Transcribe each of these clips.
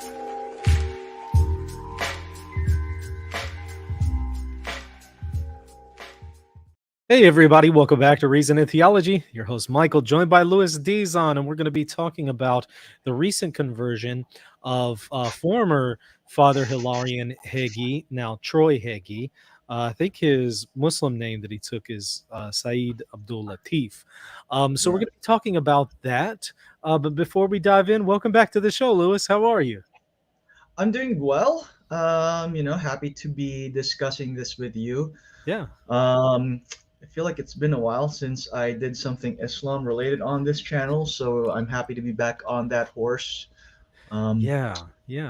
Hey everybody, welcome back to Reason and Theology. Your host Michael, joined by Luis Dizon, and we're going to be talking about the recent conversion of former Father Hilarion Heagy, now Troy Heagy. I think his Muslim name that he took is Saeed Abdul Latif. So we're going to be talking about that. But before we dive in, welcome back to the show, Luis. How are you? I'm doing well. Happy to be discussing this with you. Yeah. I feel like it's been a while since I did something Islam related on this channel, so I'm happy to be back on that horse. Um, Yeah,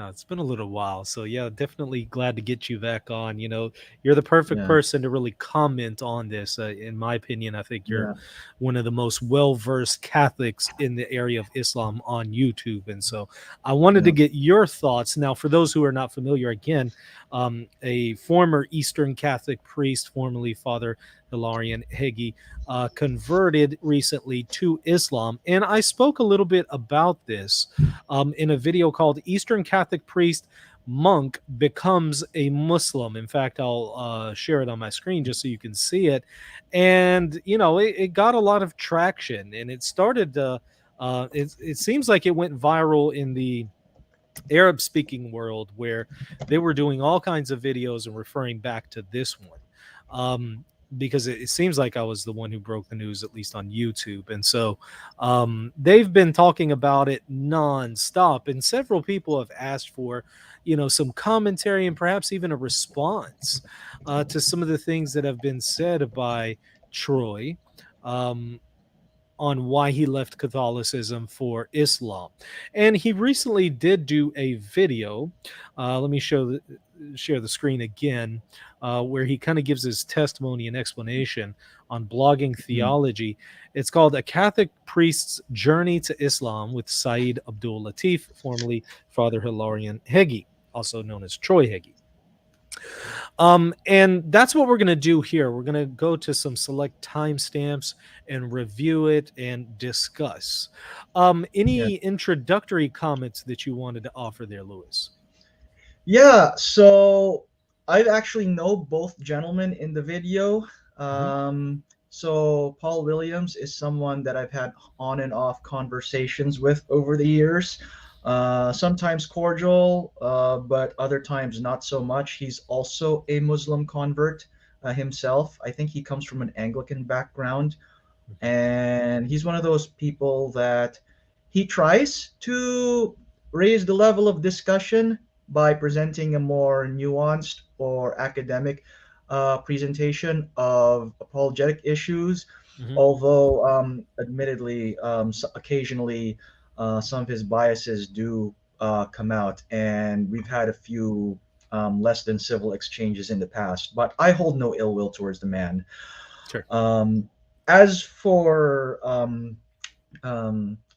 it's been a little while. So yeah, definitely glad to get you back on. You're the perfect yeah, person to really comment on this. In my opinion, I think you're yeah, one of the most well-versed Catholics in the area of Islam on YouTube. And so I wanted to yeah. get your thoughts. Now, for those who are not familiar, again, a former Eastern Catholic priest, formerly Father Hilarion Heagy, converted recently to Islam. And I spoke a little bit about this in a video called Eastern Catholic Priest Monk Becomes a Muslim. In fact, I'll share it on my screen just so you can see it. And, it got a lot of traction, and it started, it seems like it went viral in the Arab speaking world, where they were doing all kinds of videos and referring back to this one. Because it seems like I was the one who broke the news, at least on YouTube. And so they've been talking about it nonstop. And several people have asked for, some commentary and perhaps even a response to some of the things that have been said by Troy. Um, on why he left Catholicism for Islam. And he recently did do a video. Let me share the screen again, where he kind of gives his testimony and explanation on blogging Mm. theology. It's called A Catholic Priest's Journey to Islam with Saeed Abdul Latif, formerly Father Hilarion Heagy, also known as Troy Heagy. And that's what we're going to do here. We're going to go to some select timestamps and review it and discuss. Yeah. Any introductory comments that you wanted to offer there, Lewis? Yeah, so I actually know both gentlemen in the video. Hmm. So Paul Williams is someone that I've had on and off conversations with over the years. Sometimes cordial, but other times not so much. He's also a Muslim convert himself. I think he comes from an Anglican background, and he's one of those people that he tries to raise the level of discussion by presenting a more nuanced or academic presentation of apologetic issues, Hmm. although admittedly occasionally some of his biases do come out, and we've had a few less than civil exchanges in the past, but I hold no ill will towards the man. Sure. um, as for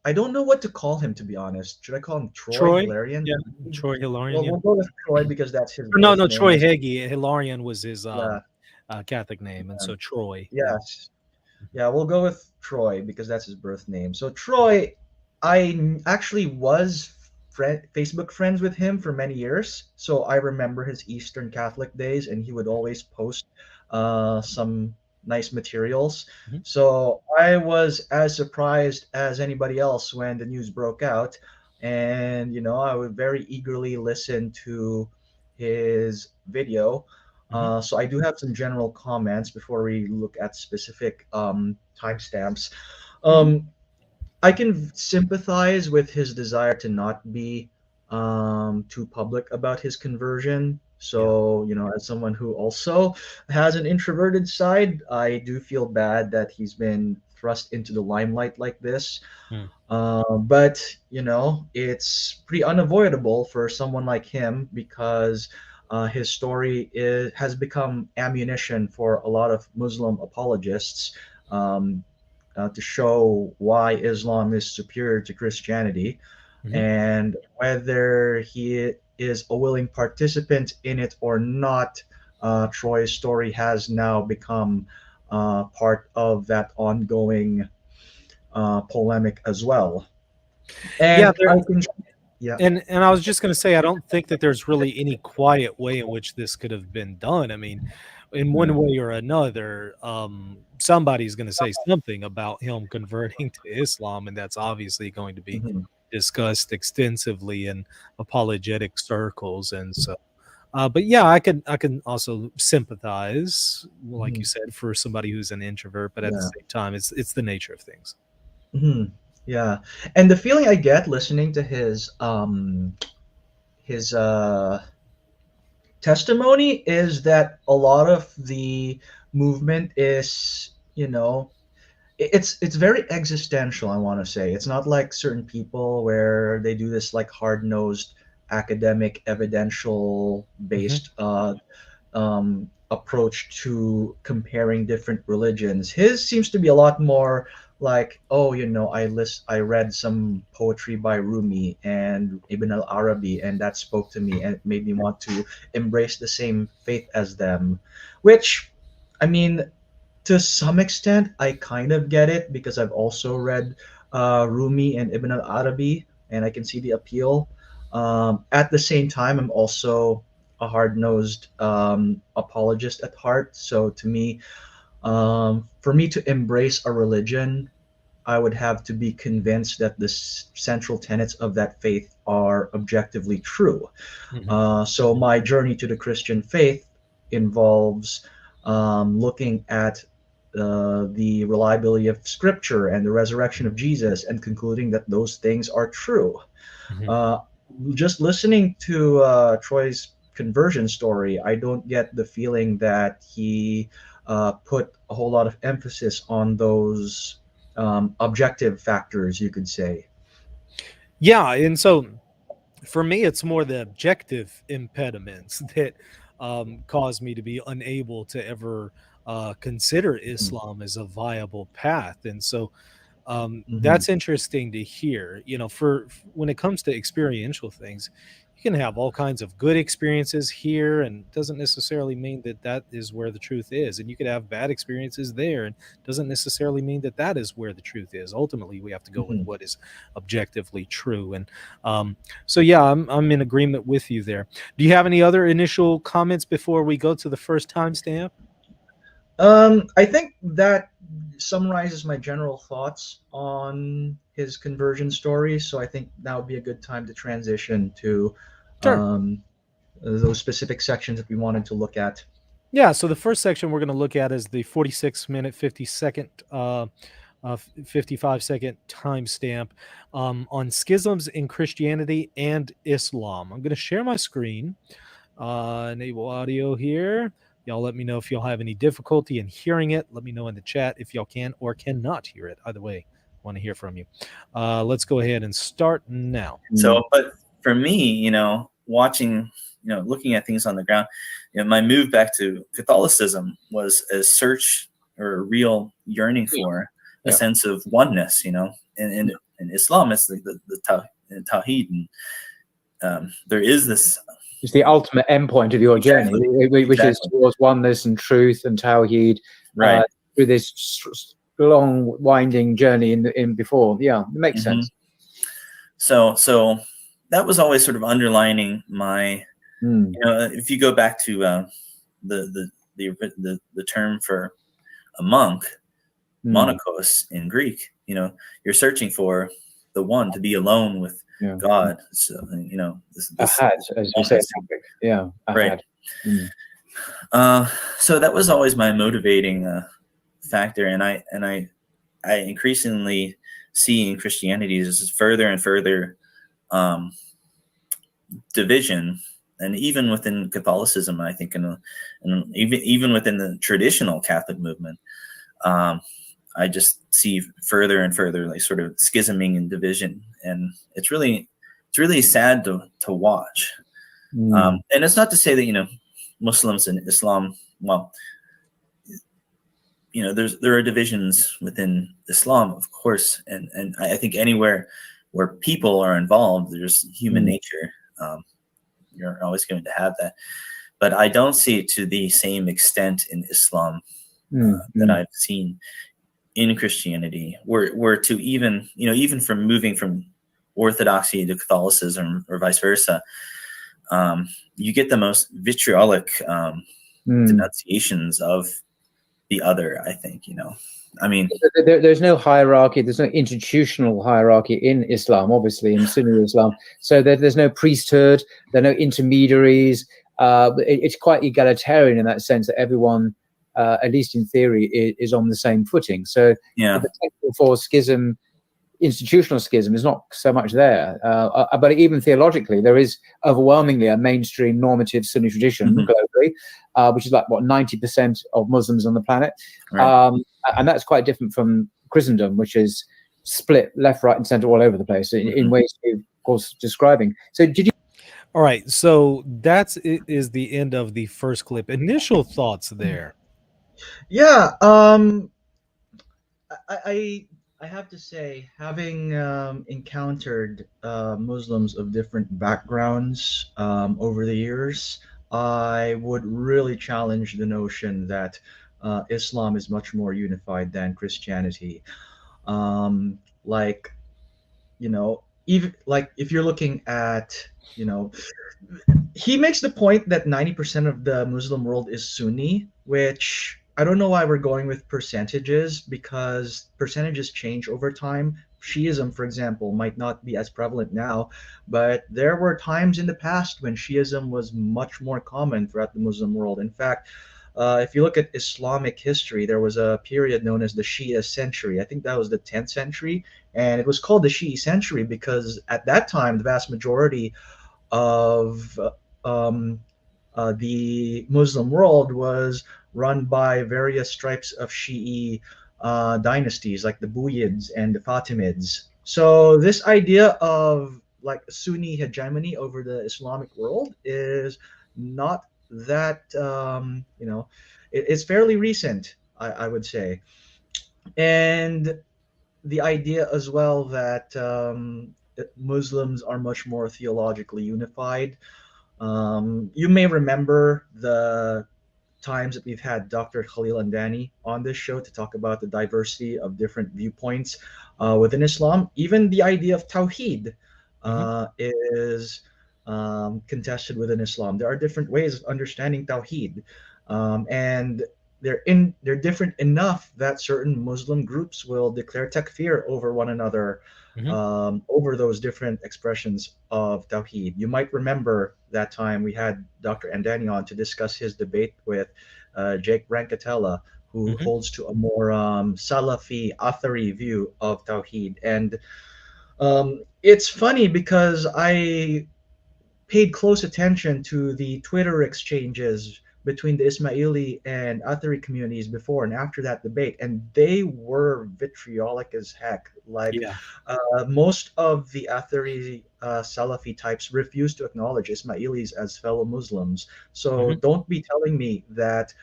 I don't know what to call him, to be honest. Should I call him Troy Troy? Hilarion? Yeah. Troy Hilarion, Well, yeah. we'll go with Troy because that's his Or no, birth no, name. Troy Heagy. Hilarion was his Yeah, Catholic name. And yeah, so Troy, yeah. yes, yeah. We'll go with Troy because that's his birth name. So Troy, actually was Facebook friends with him for many years. So I remember his Eastern Catholic days, and he would always post some nice materials. Mhm. So I was as surprised as anybody else when the news broke out, and I would very eagerly listen to his video. Mhm. So I do have some general comments before we look at specific timestamps. Mhm. Um, I can sympathize with his desire to not be too public about his conversion. Yeah. So, as someone who also has an introverted side, I do feel bad that he's been thrust into the limelight like this. Mm. But, it's pretty unavoidable for someone like him because his story has become ammunition for a lot of Muslim apologists. Um, to show why Islam is superior to Christianity, Mhm. and whether he is a willing participant in it or not, Troy's story has now become part of that ongoing polemic as well. Yeah, And there. I can, Yeah. And I was just going to say, I don't think that there's really any quiet way in which this could have been done. I mean, in one way or another, somebody's going to say something about him converting to Islam, and that's obviously going to be Mhm. discussed extensively in apologetic circles. And so, but yeah, I can also sympathize, like you Mhm. said, for somebody who's an introvert, but at the Yeah. same time, it's the nature of things. Mhm. Yeah. And the feeling I get listening to his testimony is that a lot of the movement is, it's very existential. I want to say it's not like certain people where they do this like hard-nosed academic evidential Hmm. based approach to comparing different religions. His seems to be a lot more like, oh, I read some poetry by Rumi and Ibn al-Arabi, and that spoke to me and it made me want to embrace the same faith as them, which, I mean, to some extent, I kind of get it because I've also read Rumi and Ibn al-Arabi, and I can see the appeal. At the same time, I'm also a hard-nosed apologist at heart. So to me, for me to embrace a religion, I would have to be convinced that the central tenets of that faith are objectively true. Hmm. So my journey to the Christian faith involves looking at the reliability of Scripture and the resurrection of Jesus, and concluding that those things are true. Hmm. Uh, just listening to Troy's conversion story, I don't get the feeling that he put a whole lot of emphasis on those objective factors, you could say. Yeah, and so for me, it's more the objective impediments that cause me to be unable to ever consider Islam as a viable path. And so Mm-hmm. that's interesting to hear. When it comes to experiential things, you can have all kinds of good experiences here, and doesn't necessarily mean that that is where the truth is. And you could have bad experiences there, and doesn't necessarily mean that that is where the truth is. Ultimately, we have to go with Mm-hmm. what is objectively true. And so, yeah, I'm in agreement with you there. Do you have any other initial comments before we go to the first timestamp? I think that summarizes my general thoughts on his conversion story. So I think that would be a good time to transition to Sure. um, those specific sections that we wanted to look at. Yeah, so the first section we're going to look at is the 46-minute, 50-second, 55-second timestamp on schisms in Christianity and Islam. I'm going to share my screen, enable audio here. Y'all let me know if y'all have any difficulty in hearing it. Let me know in the chat if y'all can or cannot hear it. Either way, I want to hear from you. Let's go ahead and start now. So, but for me, watching, looking at things on the ground, my move back to Catholicism was a search or a real yearning for a sense of oneness, and in Islam, it's the Tawhid. And there is this. It's the ultimate endpoint of your journey, which is towards oneness and truth and Tawhid, right? Through this long, winding journey in before. Yeah, it makes sense. So that was always sort of underlining my, if you go back to the term for a monk, monokos in Greek, you're searching for the one, to be alone with God. So this ahad, as we say, yeah, ahad. Right. So that was always my motivating factor, and I increasingly see in Christianity this further and further division, and even within Catholicism, I think, and even within the traditional Catholic movement, I just see further and further like sort of schisming and division, and it's really sad to watch. And it's not to say that Muslims and Islam, well, there are divisions within Islam, of course, and I think anywhere where people are involved, there's human nature. You're always going to have that, but I don't see it to the same extent in Islam that I've seen in Christianity, where to even from moving from orthodoxy to Catholicism or vice versa, you get the most vitriolic denunciations of the other, I think, I mean, there's no hierarchy. There's no institutional hierarchy in Islam, obviously, in Sunni Islam. So there's no priesthood. There are no intermediaries. It's quite egalitarian in that sense that everyone, at least in theory, is on the same footing. So the potential for schism, institutional schism, is not so much there. But even theologically, there is overwhelmingly a mainstream normative Sunni tradition globally, which is like, 90% of Muslims on the planet. Right. And that's quite different from Christendom, which is split left, right, and center all over the place in ways you're, of course, describing. So did you? All right. So is the end of the first clip. Initial thoughts there. Yeah. I have to say, having encountered Muslims of different backgrounds over the years, I would really challenge the notion that Islam is much more unified than Christianity. Like, even like if you're looking at, he makes the point that 90% of the Muslim world is Sunni, which I don't know why we're going with percentages, because percentages change over time. Shiism, for example, might not be as prevalent now, but there were times in the past when Shiism was much more common throughout the Muslim world. In fact, if you look at Islamic history, there was a period known as the Shia century. I think that was the 10th century, and it was called the Shia century because at that time, the vast majority of the Muslim world was run by various stripes of Shi'i dynasties like the Buyids and the Fatimids. So this idea of like Sunni hegemony over the Islamic world is not that it's fairly recent, I would say. And the idea as well that Muslims are much more theologically unified. You may remember the times that we've had Dr. Khalil Andani on this show to talk about the diversity of different viewpoints within Islam. Even the idea of Tawheed is contested within Islam. There are different ways of understanding Tawheed, and they're different enough that certain Muslim groups will declare takfir over one another over those different expressions of Tawheed. You might remember that time we had Dr. Andani on to discuss his debate with Jake Brancatella, who holds to a more Salafi, Athari view of Tawheed. And it's funny because I paid close attention to the Twitter exchanges between the Ismaili and Athari communities before and after that debate, and they were vitriolic as heck. Like, most of the Athari Salafi types refuse to acknowledge Ismailis as fellow Muslims. So don't be telling me that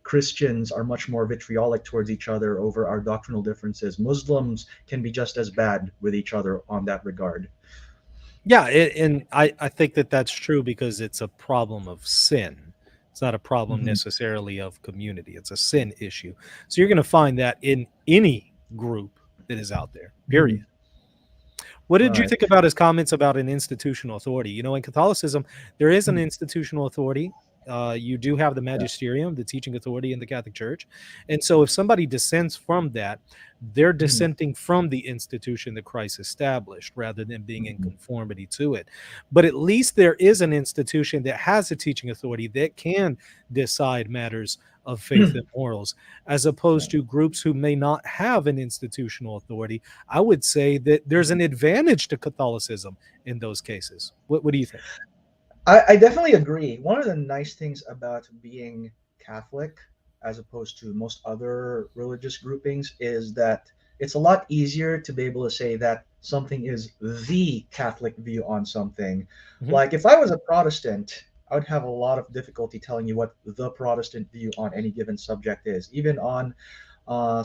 Christians are much more vitriolic towards each other over our doctrinal differences. Muslims can be just as bad with each other on that regard. Yeah, and I think that that's true because it's a problem of sin. It's not a problem necessarily of community. It's a sin issue. So you're going to find that in any group that is out there, period. What did you think about his comments about an institutional authority? In Catholicism, there is an institutional authority. You do have the magisterium, the teaching authority in the Catholic Church. And so if somebody dissents from that, they're dissenting from the institution that Christ established rather than being in conformity to it. But at least there is an institution that has a teaching authority that can decide matters of faith and morals, as opposed to groups who may not have an institutional authority. I would say that there's an advantage to Catholicism in those cases. What do you think? I definitely agree. One of the nice things about being Catholic, as opposed to most other religious groupings, is that it's a lot easier to be able to say that something is the Catholic view on something. Like if I was a Protestant, I would have a lot of difficulty telling you what the Protestant view on any given subject is, even on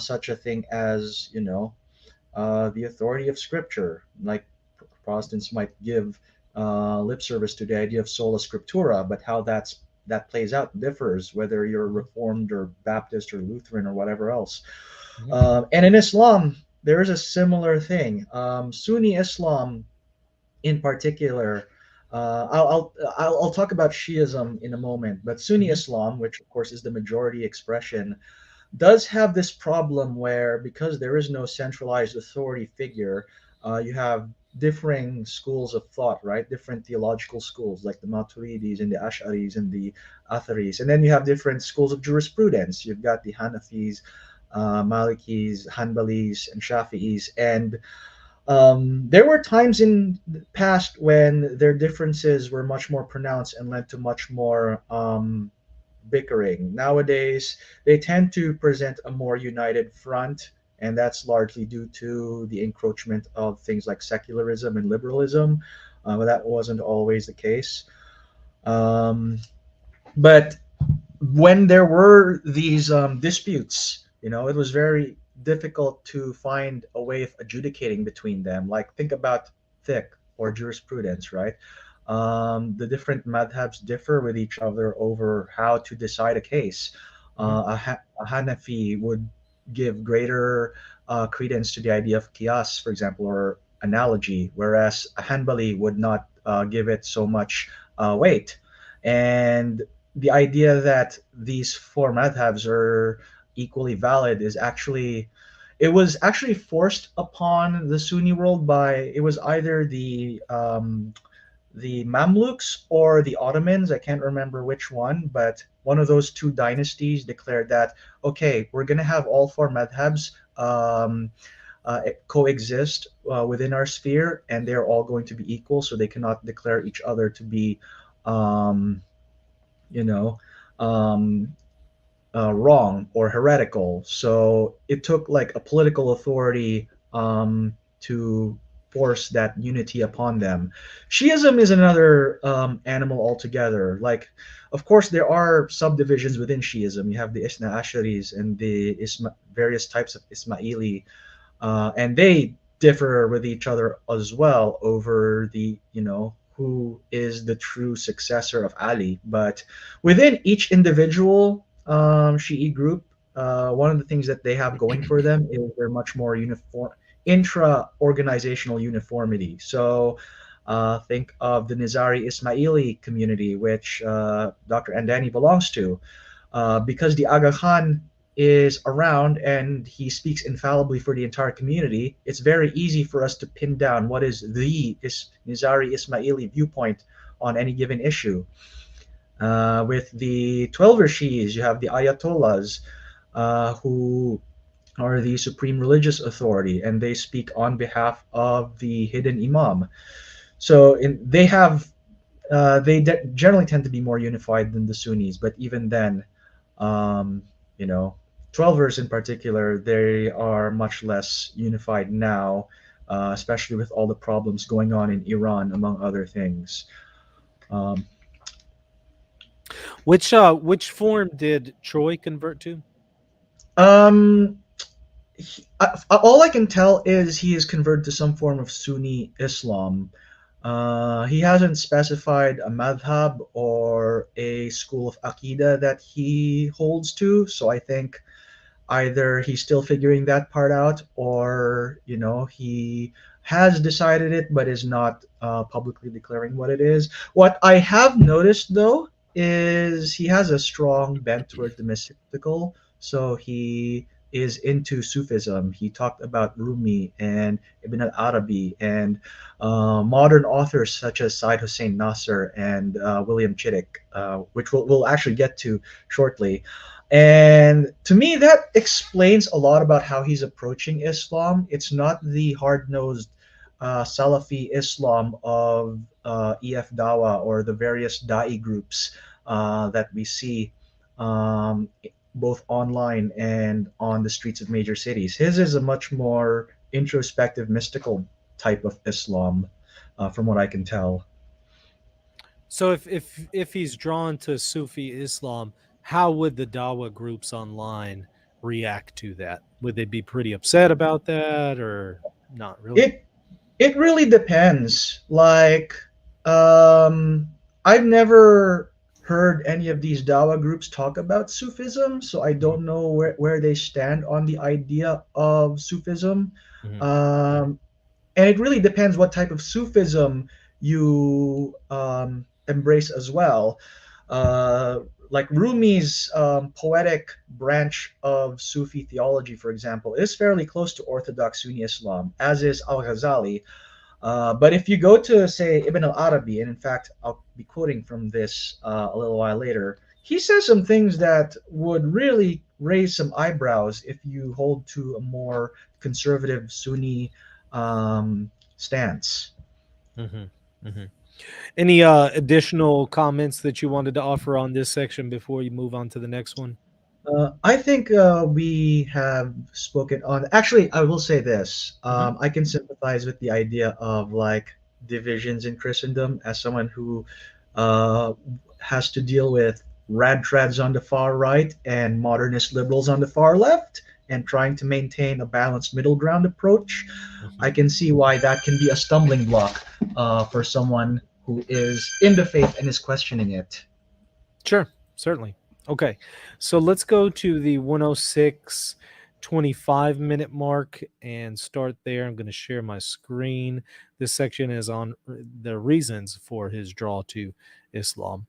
such a thing as, the authority of Scripture. Like Protestants might give lip service to the idea of sola scriptura, but how that plays out differs whether you're Reformed or Baptist or Lutheran or whatever else. And in Islam, there is a similar thing. Sunni Islam, in particular, I'll talk about Shiism in a moment, but Sunni Islam, which of course is the majority expression, does have this problem where, because there is no centralized authority figure, you have differing schools of thought, right? Different theological schools like the Maturidis and the Ash'aris and the Atharis. And then you have different schools of jurisprudence. You've got the Hanafis, Malikis, Hanbalis, and Shafi'is. And there were times in the past when their differences were much more pronounced and led to much more bickering. Nowadays, they tend to present a more united front, and that's largely due to the encroachment of things like secularism and liberalism. But that wasn't always the case. Um, but when there were these disputes, it was very difficult to find a way of adjudicating between them. Like, think about fiqh or jurisprudence, right? The different madhabs differ with each other over how to decide a case. A Hanafi would give greater credence to the idea of qiyas, for example, or analogy, whereas a Hanbali would not give it so much weight. And the idea that these four madhabs are equally valid is actually, it was actually forced upon the Sunni world by, it was either the Mamluks or the Ottomans. I can't remember which one, but one of those two dynasties declared that, okay, we're going to have all four madhabs coexist within our sphere, and they're all going to be equal, so they cannot declare each other to be um, you know, um, wrong or heretical. So it took like a political authority to force that unity upon them. Shiism is another animal altogether. Like, of course, there are subdivisions within Shiism. You have the Isna Asharis and the various types of Ismaili, and they differ with each other as well over the, who is the true successor of Ali. But within each individual Shi'i group, one of the things that they have going for them is they're much more uniform, intra-organizational uniformity. So think of the Nizari Ismaili community, which Dr. Andani belongs to. Because the Aga Khan is around and he speaks infallibly for the entire community, it's very easy for us to pin down what is the Nizari Ismaili viewpoint on any given issue. With the Twelver Shi'is, you have the Ayatollahs, who are the supreme religious authority, and they speak on behalf of the hidden Imam. So they generally tend to be more unified than the Sunnis, but even then, um, 12ers in particular, they are much less unified now, especially with all the problems going on in Iran, among other things. Which form did Troy convert to? All I can tell is he is converted to some form of Sunni Islam. He hasn't specified a madhab or a school of Aqidah that he holds to, so I think either he's still figuring that part out, or he has decided it but is not publicly declaring what it is. What I have noticed, though, is he has a strong bent toward the mystical. So he is into Sufism. He talked about Rumi and Ibn al-Arabi and modern authors such as Said Hussein Nasr and William Chittick, which we'll actually get to shortly. And to me, that explains a lot about how he's approaching Islam. It's not the hard-nosed Salafi Islam of EF Dawa or the various Da'i groups that we see both online and on the streets of major cities. His is a much more introspective, mystical type of Islam, from what I can tell. So if he's drawn to Sufi Islam, how would the Dawa groups online react to that? Would they be pretty upset about that, or not really? It really depends. Like, I've never heard any of these Dawa groups talk about Sufism, so I don't know where they stand on the idea of Sufism. Mhm. And it really depends what type of Sufism you embrace as well. Like Rumi's poetic branch of Sufi theology, for example, is fairly close to Orthodox Sunni Islam, as is Al-Ghazali. But if you go to, say, Ibn al-Arabi, and in fact, I'll be quoting from this a little while later, he says some things that would really raise some eyebrows if you hold to a more conservative Sunni stance. Mhm. Mhm. Any additional comments that you wanted to offer on this section before you move on to the next one? I think we have spoken on. Actually, I will say this. Mhm. I can sympathize with the idea of like divisions in Christendom as someone who uh, has to deal with rad trads on the far right and modernist liberals on the far left, and trying to maintain a balanced middle ground approach. I Mhm. can see why that can be a stumbling block for someone who is in the faith and is questioning it. Sure, certainly. Okay, so let's go to the 106:25 minute mark and start there. I'm going to share my screen. This section is on the reasons for his draw to Islam.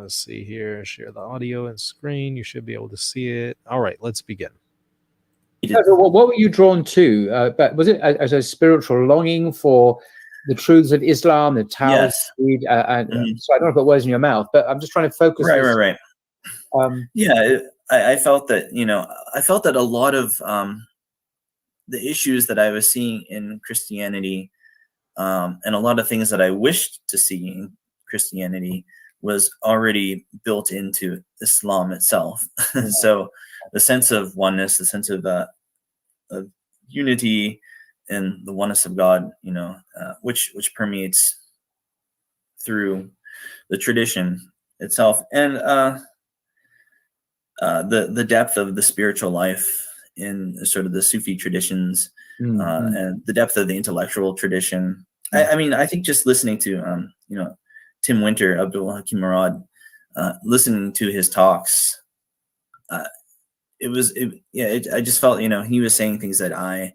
Let's see here. Share the audio and screen. You should be able to see it. All right, let's begin. So what were you drawn to? But was it as a spiritual longing for the truths of Islam, the Taoist Yes. creed? Mhm. So I don't want to put words in your mouth, but I'm just trying to focus Right, this. right, right. Yeah, I felt that, I felt that a lot of the issues that I was seeing in Christianity, and a lot of things that I wished to see in Christianity was already built into Islam itself. So the sense of oneness, the sense of unity and the oneness of God, which permeates through the tradition itself, and the depth of the spiritual life in sort of the Sufi traditions, and the depth of the intellectual tradition. I mean, I think just listening to Tim Winter, Abdul Hakim Murad, listening to his talks, I just felt he was saying things that I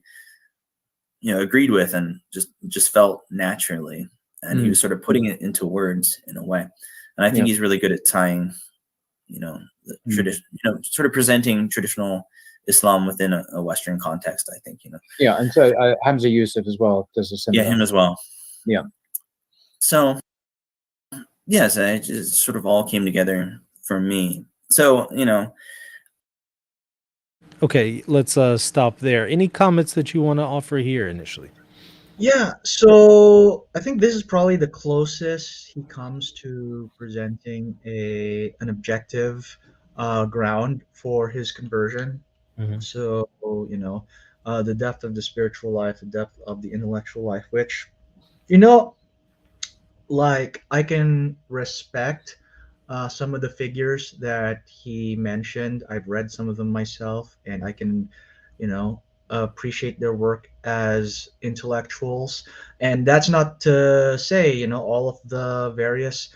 agreed with and just felt naturally, and he was sort of putting it into words in a way, and I think he's really good at tying the tradition, sort of presenting traditional Islam within a Western context, I think, Yeah, and so Hamza Yusuf as well does a similar. Yeah, him as well. Yeah. So, yes, it just sort of all came together for me. So, Okay, let's stop there. Any comments that you want to offer here initially? Yeah, so I think this is probably the closest he comes to presenting an objective ground for his conversion. Mhm. So, the depth of the spiritual life, the depth of the intellectual life, which, you know, like I can respect some of the figures that he mentioned. I've read some of them myself, and I can, appreciate their work as intellectuals. And that's not to say, all of the various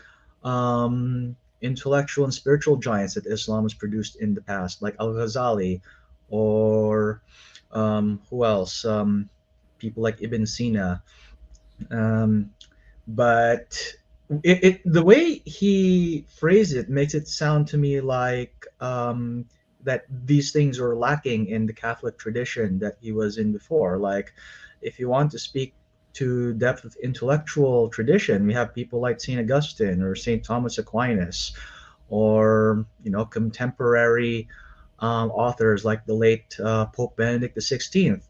intellectual and spiritual giants that Islam has produced in the past, like Al Ghazali, or who else? People like Ibn Sina. Um, but the way he phrased it makes it sound to me like that these things are lacking in the Catholic tradition that he was in before. Like, if you want to speak to depth of intellectual tradition, we have people like St. Augustine or St. Thomas Aquinas, or contemporary authors like the late Pope Benedict XVI.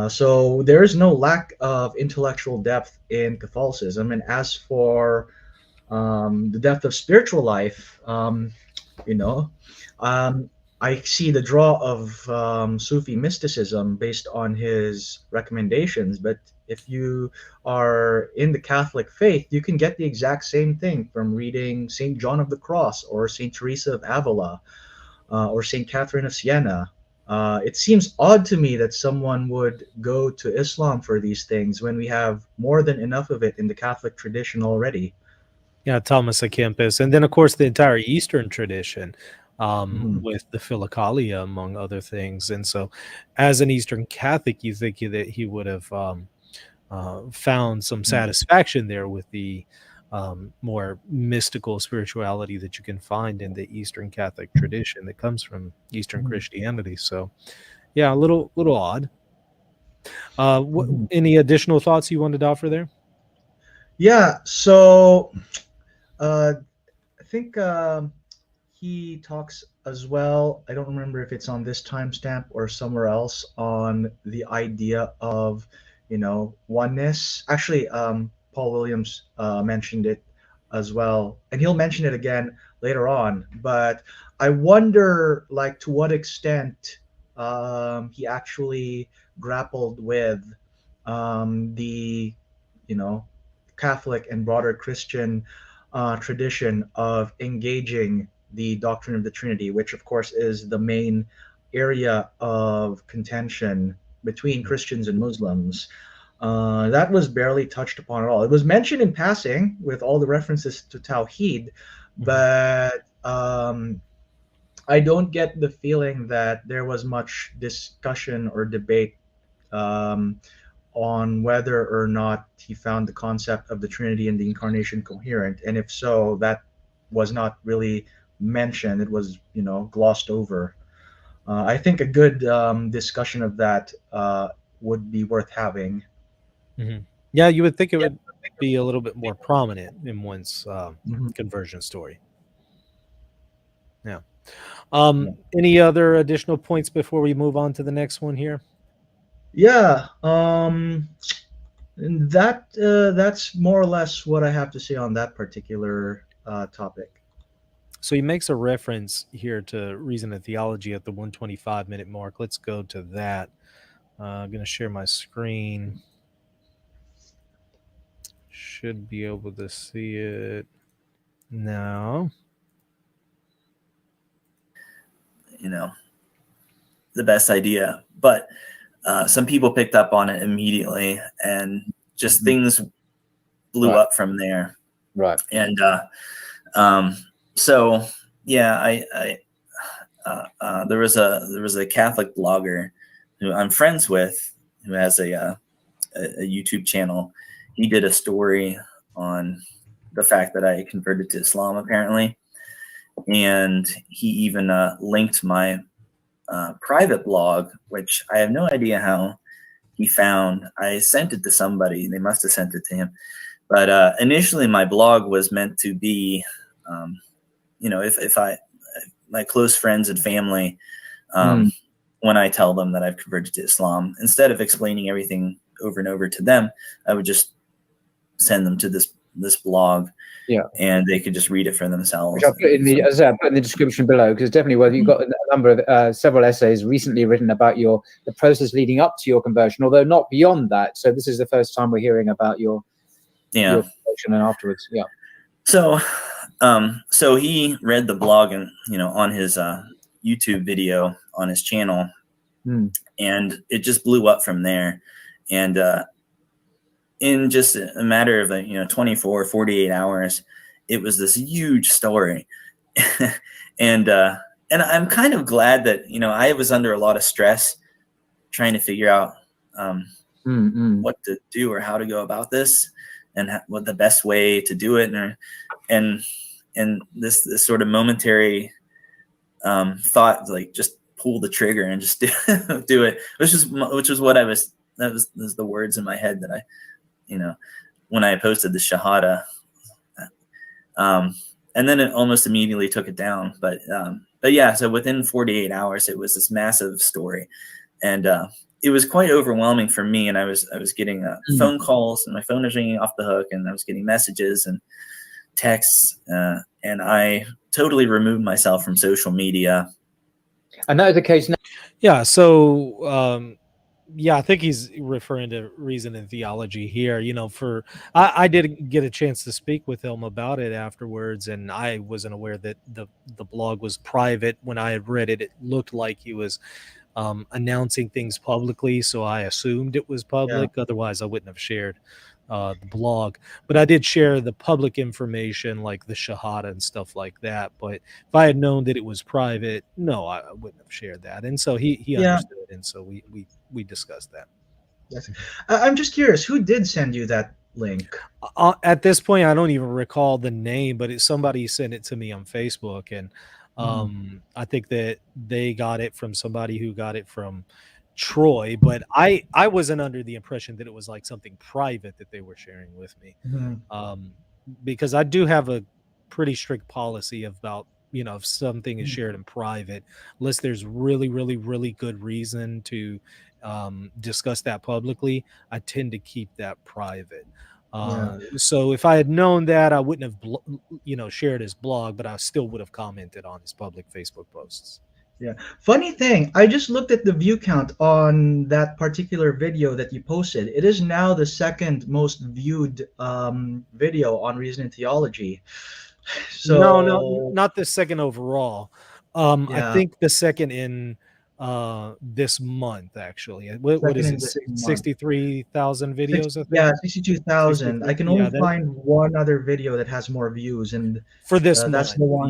So there is no lack of intellectual depth in Catholicism. And as for the depth of spiritual life, you know, um, I see the draw of Sufi mysticism based on his recommendations. But if you are in the Catholic faith, you can get the exact same thing from reading St. John of the Cross or St. Teresa of Avila, or St. Catherine of Siena. It seems odd to me that someone would go to Islam for these things when we have more than enough of it in the Catholic tradition already. Yeah, Thomas à Kempis, and then of course the entire Eastern tradition with the Philokalia, among other things. And so, as an Eastern Catholic, you think that he would have found some satisfaction there with the more mystical spirituality that you can find in the Eastern Catholic tradition that comes from Eastern Christianity. So, yeah, a little odd. Any additional thoughts you wanted to offer there? Yeah. So I think he talks as well. I don't remember if it's on this timestamp or somewhere else on the idea of, oneness. Actually, Paul Williams mentioned it as well, and he'll mention it again later on. But I wonder, like, to what extent he actually grappled with the, you know, Catholic and broader Christian tradition of engaging the doctrine of the Trinity, which of course is the main area of contention between Christians and Muslims. That was barely touched upon at all. It was mentioned in passing with all the references to Tawheed, but I don't get the feeling that there was much discussion or debate um, on whether or not he found the concept of the Trinity and the Incarnation coherent, and if so, that was not really mentioned. It was, glossed over. I think a good discussion of that would be worth having. Yeah, you would think it would be a little bit more prominent in one's conversion story. Yeah. Any other additional points before we move on to the next one here? Yeah. And that's more or less what I have to say on that particular topic. So he makes a reference here to Reason and Theology at the 125-minute mark. Let's go to that. I'm going to share my screen. Should be able to see it now. The best idea, but some people picked up on it immediately, and just things blew up from there. Right. And so yeah, there was a Catholic blogger who I'm friends with, who has a YouTube channel. He did a story on the fact that I converted to Islam, apparently, and he even linked my private blog, which I have no idea how he found. I sent it to somebody. They must have sent it to him. But initially, my blog was meant to be, if my close friends and family, when I tell them that I've converted to Islam, instead of explaining everything over and over to them, I would just send them to this blog. Yeah, and they could just read it for themselves. Which I'll put in the description below, because definitely, whether you've got a number of several essays recently written about the process leading up to your conversion, although not beyond that. So this is the first time we're hearing about your conversion and afterwards. Yeah. So, so he read the blog and on his YouTube video on his channel, and it just blew up from there, and in just a matter of 24, 48 hours, it was this huge story. and I'm kind of glad that I was under a lot of stress trying to figure out what to do or how to go about this, and what the best way to do it, and this sort of momentary thought, like, just pull the trigger and just do it, which was what that was the words in my head that I when I posted the Shahada, and then it almost immediately took it down. But yeah, so within 48 hours, it was this massive story, and it was quite overwhelming for me. And I was getting phone calls, and my phone was ringing off the hook, and I was getting messages and texts, and I totally removed myself from social media. And that is the case now. Yeah. So. Yeah, I think he's referring to Reason and Theology here. I did get a chance to speak with him about it afterwards, and I wasn't aware that the blog was private. When I had read it, it looked like he was announcing things publicly, so I assumed it was public. Yeah. Otherwise, I wouldn't have shared the blog, but I did share the public information like the Shahada and stuff like that. But if I had known that it was private, no, I wouldn't have shared that. And so he Yeah. understood, and so we discussed that. Yes. I'm just curious, who did send you that link? At this point, I don't even recall the name, but somebody sent it to me on Facebook, and I think that they got it from somebody who got it from Troy, but I wasn't under the impression that it was like something private that they were sharing with me, because I do have a pretty strict policy about, you know, if something is shared in private, unless there's really, really, really good reason to discuss that publicly, I tend to keep that private. So if I had known that, I wouldn't have shared his blog, but I still would have commented on his public Facebook posts. Yeah. Funny thing, I just looked at the view count on that particular video that you posted. It is now the second most viewed video on Reason and Theology. So No, not the second overall. I think the second in this month, actually. What is it? 63,000 videos, I think? Yeah, 62,000. I can only find one other video that has more views, and for this that's month. the one.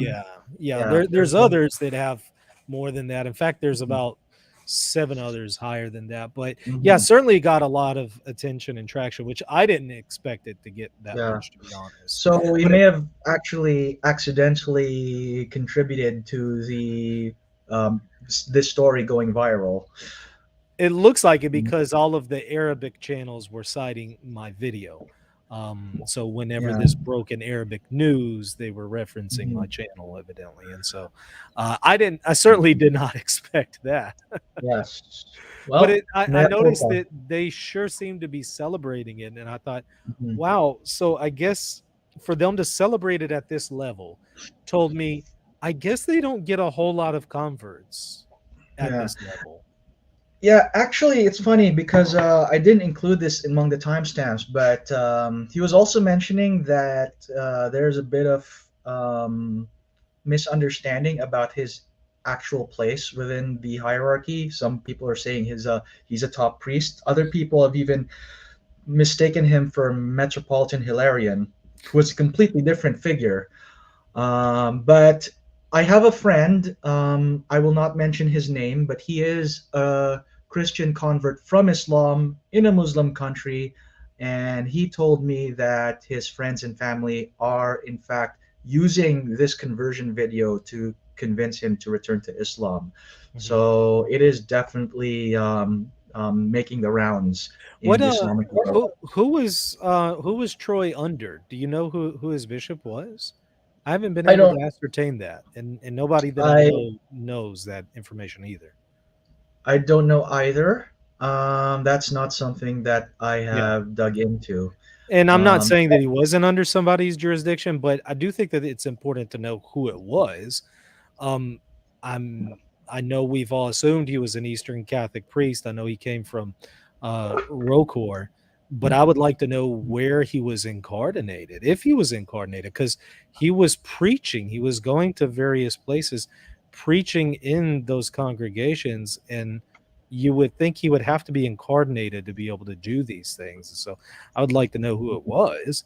Yeah. There's others that have more than that. In fact, there's about 7 others higher than that. But yeah, certainly got a lot of attention and traction, which I didn't expect it to get that much, to be honest. So we may have actually accidentally contributed to the this story going viral. It looks like it, because all of the Arabic channels were citing my video. So whenever this broke in Arabic news, they were referencing my channel, evidently. And so I certainly did not expect that. Yes. Well, but I noticed that they sure seemed to be celebrating it. And I thought, wow, so I guess for them to celebrate it at this level told me, I guess they don't get a whole lot of converts at this level. Yeah, actually, it's funny because I didn't include this among the timestamps, but he was also mentioning that there's a bit of misunderstanding about his actual place within the hierarchy. Some people are saying he's a top priest. Other people have even mistaken him for Metropolitan Hilarion, who was a completely different figure. But I have a friend, I will not mention his name, but he is a Christian convert from Islam in a Muslim country, and he told me that his friends and family are in fact using this conversion video to convince him to return to Islam. So it is definitely making the rounds in the Islamic world. Who was Troy under? Do you know who his bishop was? I haven't been able to ascertain that, and nobody that I know knows that information either. I don't know either. That's not something that I have dug into. And I'm not saying that he wasn't under somebody's jurisdiction, but I do think that it's important to know who it was. I know we've all assumed he was an Eastern Catholic priest. I know he came from Rokor, but I would like to know where he was incarnated, if he was incarnated, because he was preaching. He was going to various places, preaching in those congregations, and you would think he would have to be incarnated to be able to do these things. So I would like to know who it was,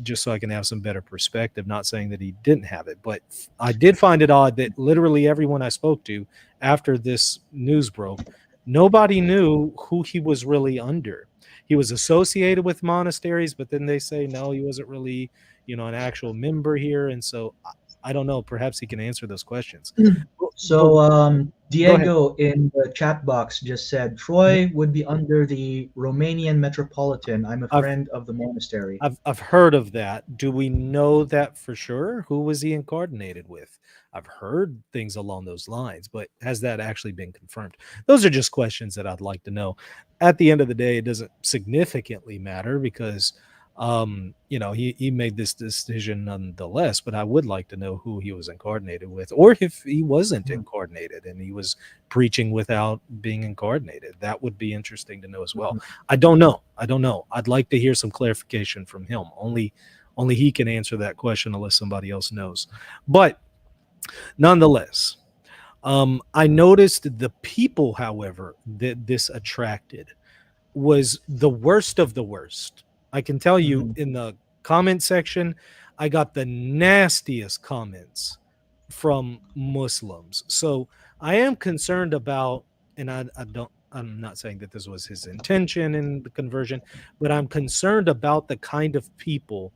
just so I can have some better perspective. Not saying that he didn't have it, but I did find it odd that literally everyone I spoke to after this news broke, nobody knew who he was really under. He was associated with monasteries, but then they say, no, he wasn't really, an actual member here. And so I don't know. Perhaps he can answer those questions. So Diego in the chat box just said, Troy would be under the Romanian Metropolitan. I'm a friend of the monastery. I've heard of that. Do we know that for sure? Who was he incarnated with? I've heard things along those lines, but has that actually been confirmed? Those are just questions that I'd like to know. At the end of the day, it doesn't significantly matter because he made this decision nonetheless, but I would like to know who he was incarnated with, or if he wasn't incarnated and he was preaching without being incarnated. That would be interesting to know as well. I don't know. I'd like to hear some clarification from him. Only he can answer that question unless somebody else knows. But nonetheless, I noticed the people, however, that this attracted was the worst of the worst. I can tell you in the comment section, I got the nastiest comments from Muslims. So I am concerned about, and I'm not saying that this was his intention in the conversion, but I'm concerned about the kind of people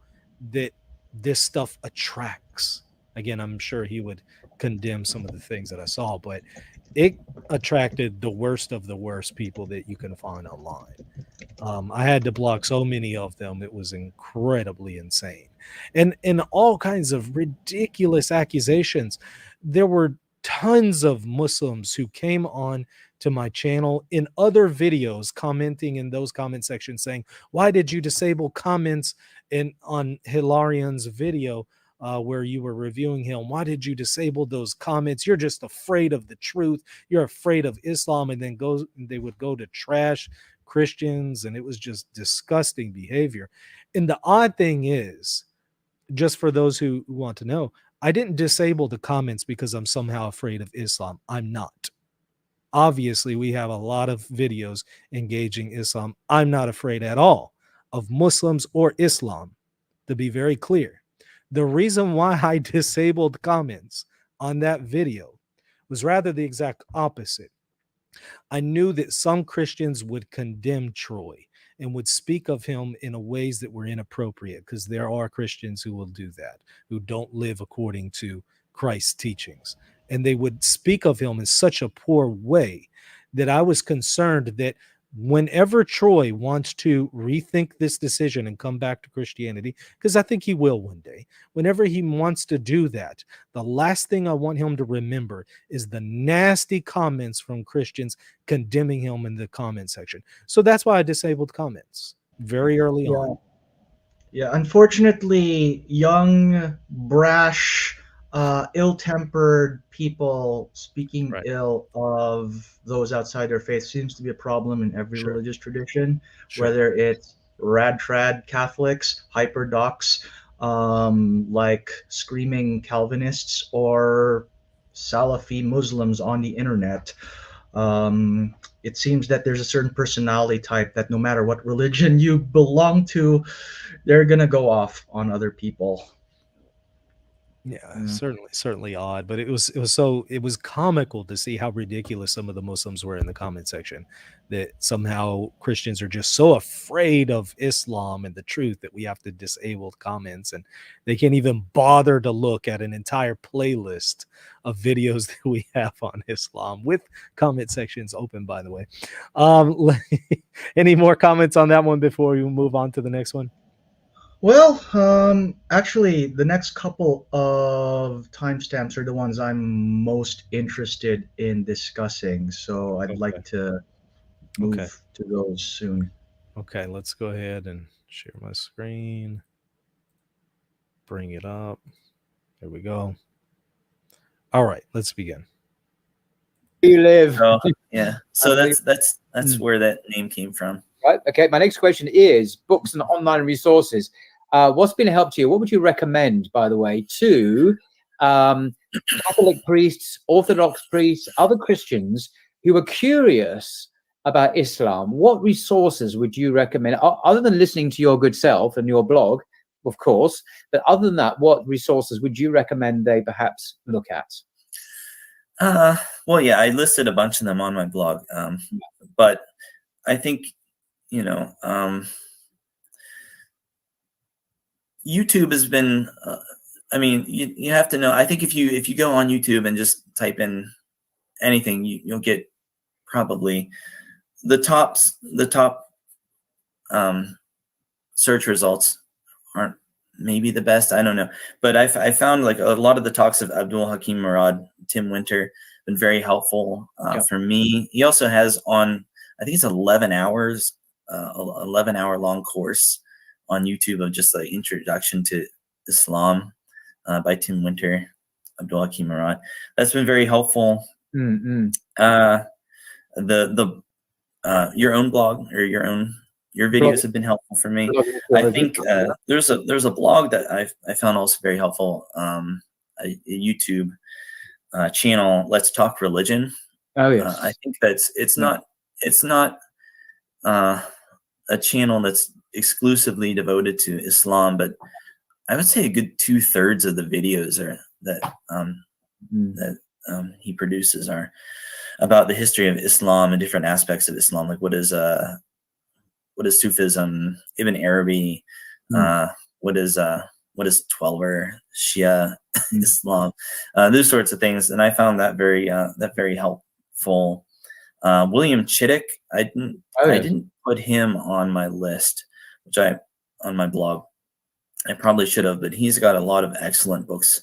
that this stuff attracts. Again, I'm sure he would condemn some of the things that I saw, but it attracted the worst of the worst people that you can find online. I had to block so many of them. It was incredibly insane. And all kinds of ridiculous accusations. There were tons of Muslims who came on to my channel in other videos commenting in those comment sections saying, why did you disable comments on Hilarion's video where you were reviewing him? Why did you disable those comments? You're just afraid of the truth. You're afraid of Islam. And then they would go to trash Christians, and it was just disgusting behavior. And the odd thing is, just for those who want to know, I didn't disable the comments because I'm somehow afraid of Islam. I'm not. Obviously, we have a lot of videos engaging Islam. I'm not afraid at all of Muslims or Islam, to be very clear. The reason why I disabled comments on that video was rather the exact opposite. I knew that some Christians would condemn Troy and would speak of him in ways that were inappropriate, because there are Christians who will do that, who don't live according to Christ's teachings. And they would speak of him in such a poor way that I was concerned that whenever Troy wants to rethink this decision and come back to Christianity, because I think he will one day, whenever he wants to do that, the last thing I want him to remember is the nasty comments from Christians condemning him in the comment section. So that's why I disabled comments very early on. Yeah, unfortunately, young, brash, ill-tempered people speaking ill of those outside their faith seems to be a problem in every religious tradition, whether it's rad-trad Catholics, hyperdox, like screaming Calvinists, or Salafi Muslims on the internet. It seems that there's a certain personality type that no matter what religion you belong to, they're gonna go off on other people. Yeah, certainly odd, but it was comical to see how ridiculous some of the Muslims were in the comment section, that somehow Christians are just so afraid of Islam and the truth that we have to disable comments, and they can't even bother to look at an entire playlist of videos that we have on Islam with comment sections open, by the way. Any more comments on that one before we move on to the next one? Well, actually, the next couple of timestamps are the ones I'm most interested in discussing. So I'd like to move to those soon. Okay, let's go ahead and share my screen. Bring it up. There we go. All right, let's begin. You live. Oh, yeah. So that's where that name came from. Right. Okay. My next question is books and online resources. What's been a help to you? What would you recommend, by the way, to Catholic priests, Orthodox priests, other Christians who are curious about Islam? What resources would you recommend, other than listening to your good self and your blog, of course, but other than that, what resources would you recommend they perhaps look at? Well, yeah, I listed a bunch of them on my blog, but I think, YouTube has been, I mean, you have to know, I think if you go on YouTube and just type in anything, you'll get probably the top search results aren't maybe the best. I don't know. But I found like a lot of the talks of Abdul Hakim Murad, Tim Winter, been very helpful for me. He also has on, I think it's 11 hours, 11-hour long course on YouTube of just like introduction to Islam by Tim Winter, Abdul Hakim Murad. That's been very helpful. Mm-hmm. Your own blog or your videos have been helpful for me. I think there's a blog that I found also very helpful. A YouTube channel, Let's Talk Religion. Oh yes. I think it's not a channel that's exclusively devoted to Islam, but I would say a good 2/3 of the videos that he produces are about the history of Islam and different aspects of Islam, like what is Sufism, Ibn Arabi, what is Twelver, Shia Islam, those sorts of things, and I found that very helpful. William Chittick, I didn't put him on my list, on my blog. I probably should have, but he's got a lot of excellent books.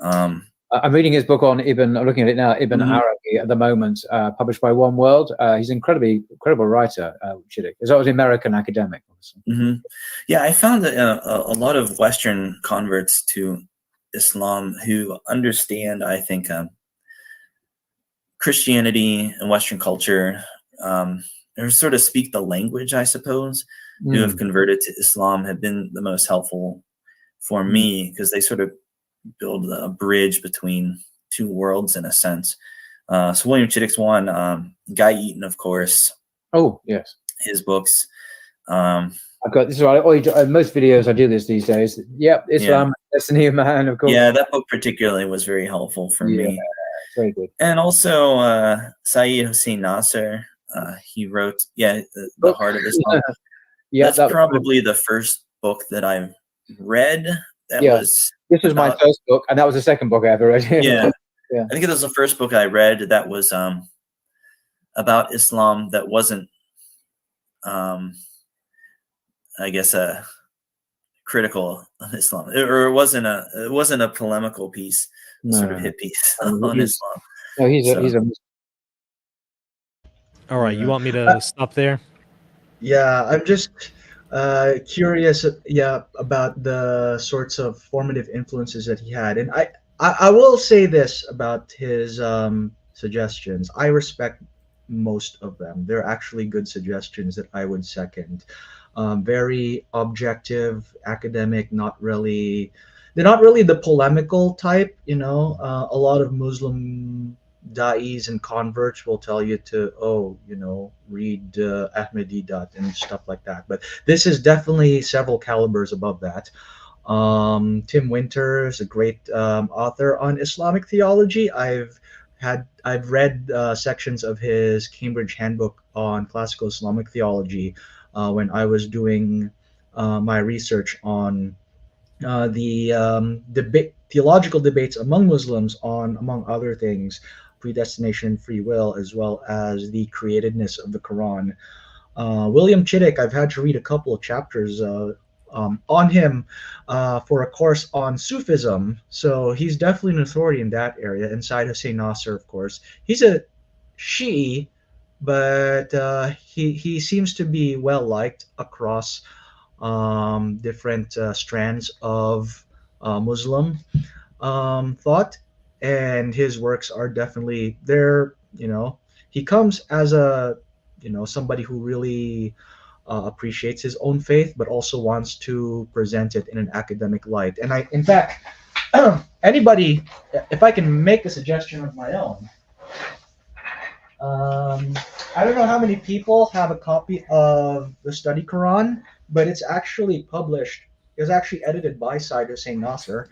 I'm reading his book on Ibn. I'm looking at it now. Ibn Arabi at the moment, published by One World. He's an incredible writer. Chittick. He's always an American academic. Yeah, I found that a lot of Western converts to Islam who understand, I think, Christianity and Western culture, or sort of speak the language, I suppose, who have converted to Islam have been the most helpful for me, because they sort of build a bridge between two worlds in a sense. So William Chittick's one, Guy Eaton, of course. Oh, yes. His books. I've got this. Most videos I do this these days. Yep, Islam, Destiny of Man, of course. Yeah, that book particularly was very helpful for me. Very good. And also Sayyid Hussein Nasser. He wrote, The Heart of Islam. That's probably the first book that I've read. This was my first book, and that was the second book I ever read. I think it was the first book I read that was about Islam that wasn't, I guess, critical of Islam, or it wasn't a polemical piece, sort of hit piece on Islam. No, he's a. All right, you want me to stop there? Yeah, I'm just curious, about the sorts of formative influences that he had, and I will say this about his suggestions. I respect most of them. They're actually good suggestions that I would second. Very objective, academic, they're not really the polemical type, a lot of Muslim da'is and converts will tell you to, read Ahmadi and stuff like that. But this is definitely several calibers above that. Tim Winter is a great author on Islamic theology. I've read sections of his Cambridge Handbook on Classical Islamic Theology when I was doing my research on the theological debates among Muslims on, among other things, predestination, free will, as well as the createdness of the Quran. William Chittick, I've had to read a couple of chapters on him for a course on Sufism, so he's definitely an authority in that area. Inside Hussein Nasser, of course, he's a Shi'i, but he seems to be well liked across different strands of Muslim thought, and his works are definitely there. He comes as a somebody who really appreciates his own faith, but also wants to present it in an academic light. And in fact, anybody, if I can make a suggestion of my own, I don't know how many people have a copy of the Study Quran, but it's actually published. It was actually edited by Sayyid Hussein Nasser,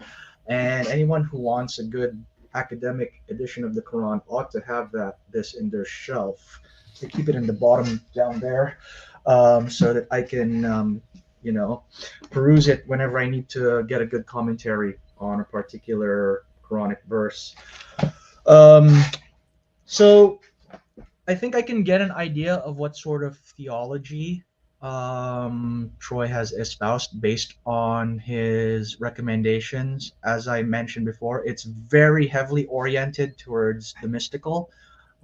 and anyone who wants a good academic edition of the Quran ought to have this in their shelf. They keep it in the bottom down there, so that I can, peruse it whenever I need to get a good commentary on a particular Quranic verse. So I think I can get an idea of what sort of theology Troy has espoused based on his recommendations. As I mentioned before, it's very heavily oriented towards the mystical.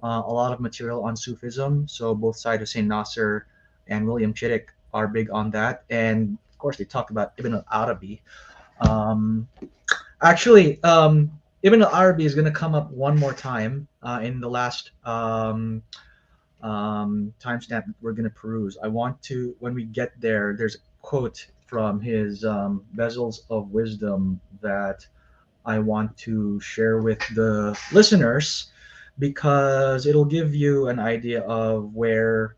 A lot of material on Sufism. So both Sayyid Hussein Nasser and William Chittick are big on that. And of course, they talk about Ibn al-Arabi. Actually, Ibn al-Arabi is going to come up one more time in the last timestamp we're going to peruse. I want to, when we get there, there's a quote from his Bezels of Wisdom that I want to share with the listeners, because it'll give you an idea of where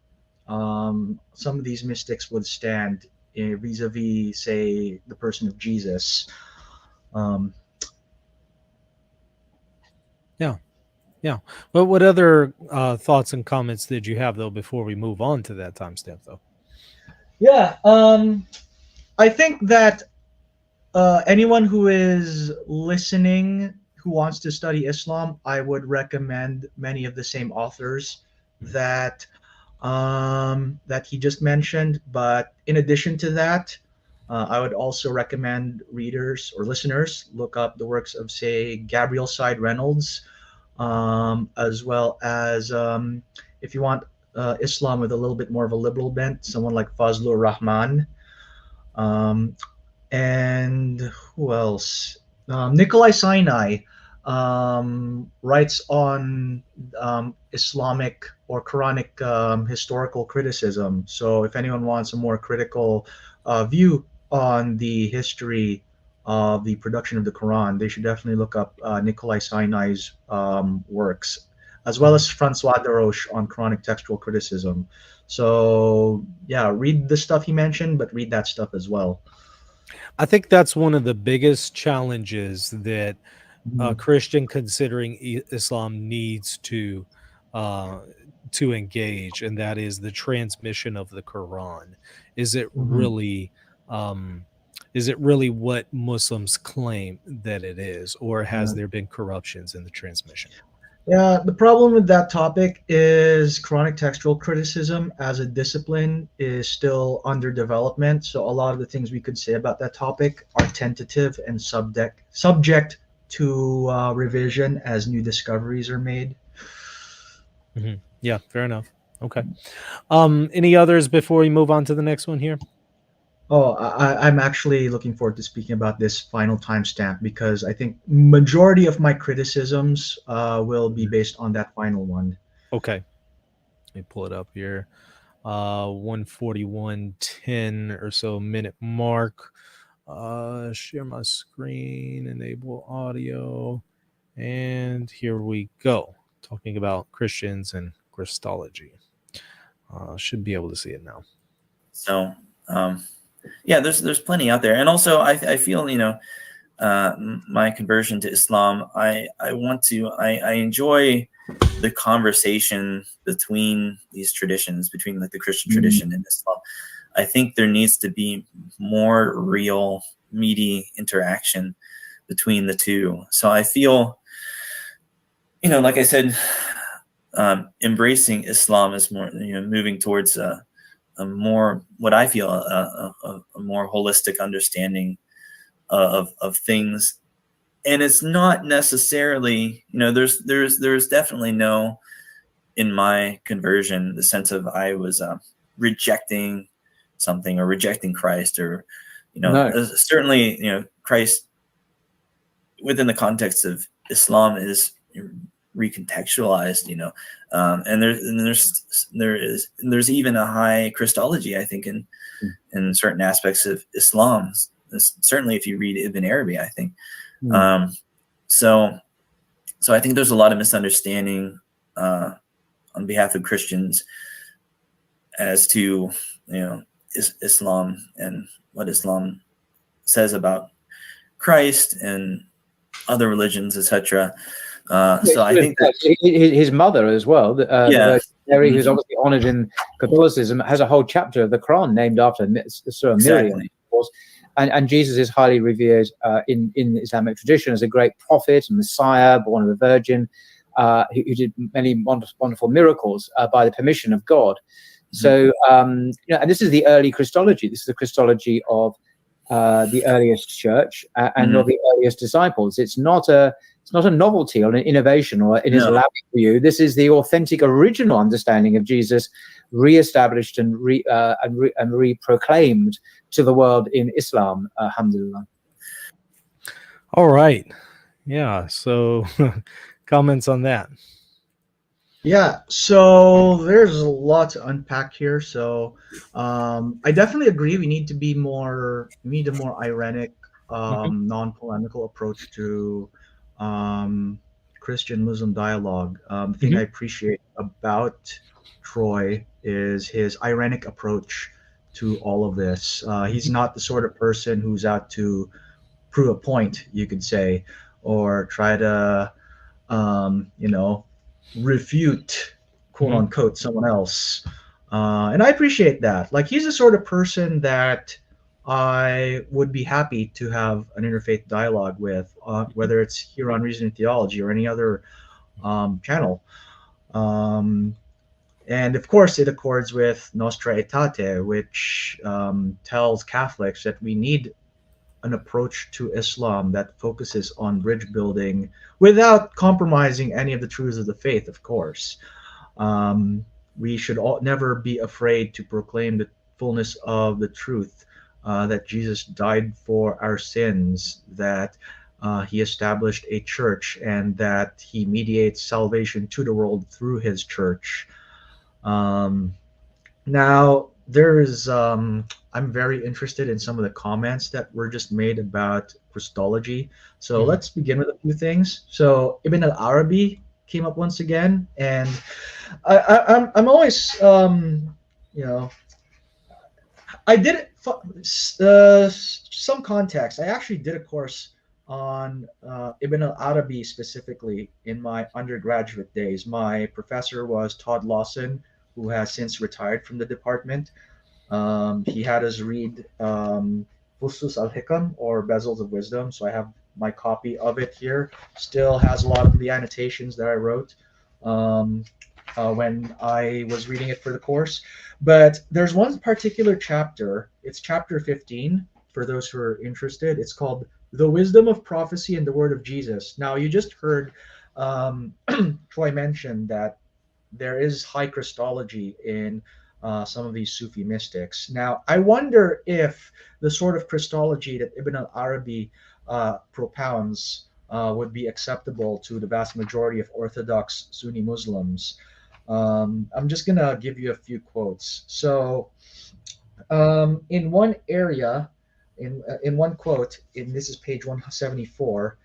some of these mystics would stand vis-a-vis, say, the person of Jesus. Um, Yeah. But what other thoughts and comments did you have though before we move on to that timestamp though? yeah, I think that anyone who is listening who wants to study Islam, I would recommend many of the same authors that that he just mentioned. But in addition to that, I would also recommend readers or listeners look up the works of, say, Gabriel Side Reynolds, as well as, if you want Islam with a little bit more of a liberal bent, someone like Fazlur Rahman. Um, and who else? Nikolai Sinai writes on Islamic or Quranic historical criticism. So if anyone wants a more critical view on the history of the production of the Quran, they should definitely look up Nikolai Sinai's works, as well as Francois Deroche on Quranic textual criticism. So yeah, read the stuff he mentioned, but read that stuff as well. I think that's one of the biggest challenges that a Christian considering Islam needs uh, to engage, and that is the transmission of the Quran. Is it really um, is it really what Muslims claim that it is, or has there been corruptions in the transmission? Yeah, the problem with that topic is Quranic textual criticism as a discipline is still under development. So a lot of the things we could say about that topic are tentative and subject to revision as new discoveries are made. Yeah, fair enough. Okay. Any others before we move on to the next one here? Oh, I'm actually looking forward to speaking about this final timestamp because I think majority of my criticisms will be based on that final one. Okay. Let me pull it up here. 141:10 or so minute mark. Share my screen, enable audio, and here we go. Talking about Christians and Christology. Should be able to see it now. So, yeah, there's plenty out there, and also I feel my conversion to Islam. I enjoy the conversation between these traditions, between like the Christian tradition and Islam. I think there needs to be more real, meaty interaction between the two. So I feel, like I said, embracing Islam is more, moving towards a more, what I feel, a more holistic understanding of things. And it's not necessarily, there's definitely no, in my conversion, the sense of I was rejecting something or rejecting Christ, or certainly Christ within the context of Islam is recontextualized, and there's even a high Christology, I think, in certain aspects of Islam. Certainly, if you read Ibn Arabi, I think. So I think there's a lot of misunderstanding on behalf of Christians as to Islam and what Islam says about Christ and other religions, etc. So I think that his mother as well, the Virgin Mary, who's obviously honored in Catholicism, has a whole chapter of the Quran named after Surah Miriam, of course. And Jesus is highly revered in the Islamic tradition as a great prophet and Messiah, born of a virgin, who did many wonderful miracles by the permission of God. So, and this is the early Christology. This is the Christology of the earliest church and of the earliest disciples. It's not a novelty or an innovation or an Islamic view. This is the authentic, original understanding of Jesus, re-established and re-proclaimed to the world in Islam. Alhamdulillah. All right. Yeah. So, comments on that? Yeah, so there's a lot to unpack here. So I definitely agree. We need a more ironic, non-polemical approach to Christian-Muslim dialogue. The thing I appreciate about Troy is his ironic approach to all of this. He's not the sort of person who's out to prove a point, you could say, or try to, you know, refute, quote unquote, someone else. And I appreciate that. Like, he's the sort of person that I would be happy to have an interfaith dialogue with, whether it's here on Reason and Theology or any other channel. And of course, it accords with Nostra Aetate, which tells Catholics that we need an approach to Islam that focuses on bridge building without compromising any of the truths of the faith, of course. We should never be afraid to proclaim the fullness of the truth, that Jesus died for our sins, that he established a church, and that he mediates salvation to the world through his church. Now, there's I'm very interested in some of the comments that were just made about Christology. So let's begin with a few things. So Ibn al-Arabi came up once again, and I'm always you know, I did some context. I actually did a course on Ibn al-Arabi specifically in my undergraduate days. My professor was Todd Lawson, who has since retired from the department. He had us read Fusus al-Hikam, or Bezels of Wisdom. So I have my copy of it here. Still has a lot of the annotations that I wrote when I was reading it for the course. But there's one particular chapter. It's chapter 15, for those who are interested. It's called The Wisdom of Prophecy and the Word of Jesus. Now, you just heard Troy mention that there is high Christology in some of these Sufi mystics. Now, I wonder if the sort of Christology that Ibn al-Arabi propounds would be acceptable to the vast majority of Orthodox Sunni Muslims. I'm just going to give you a few quotes. So, in one area, in one quote, this is page 174,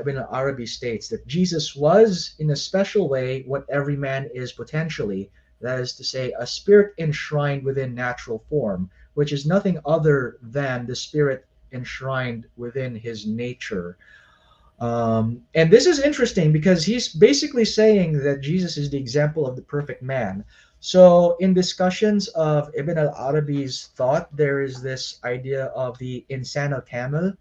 Ibn al-Arabi states that Jesus was, in a special way, what every man is potentially. That is to say, a spirit enshrined within natural form, which is nothing other than the spirit enshrined within his nature. And this is interesting because he's basically saying that Jesus is the example of the perfect man. So in discussions of Ibn al-Arabi's thought, there is this idea of the insan al-kamil,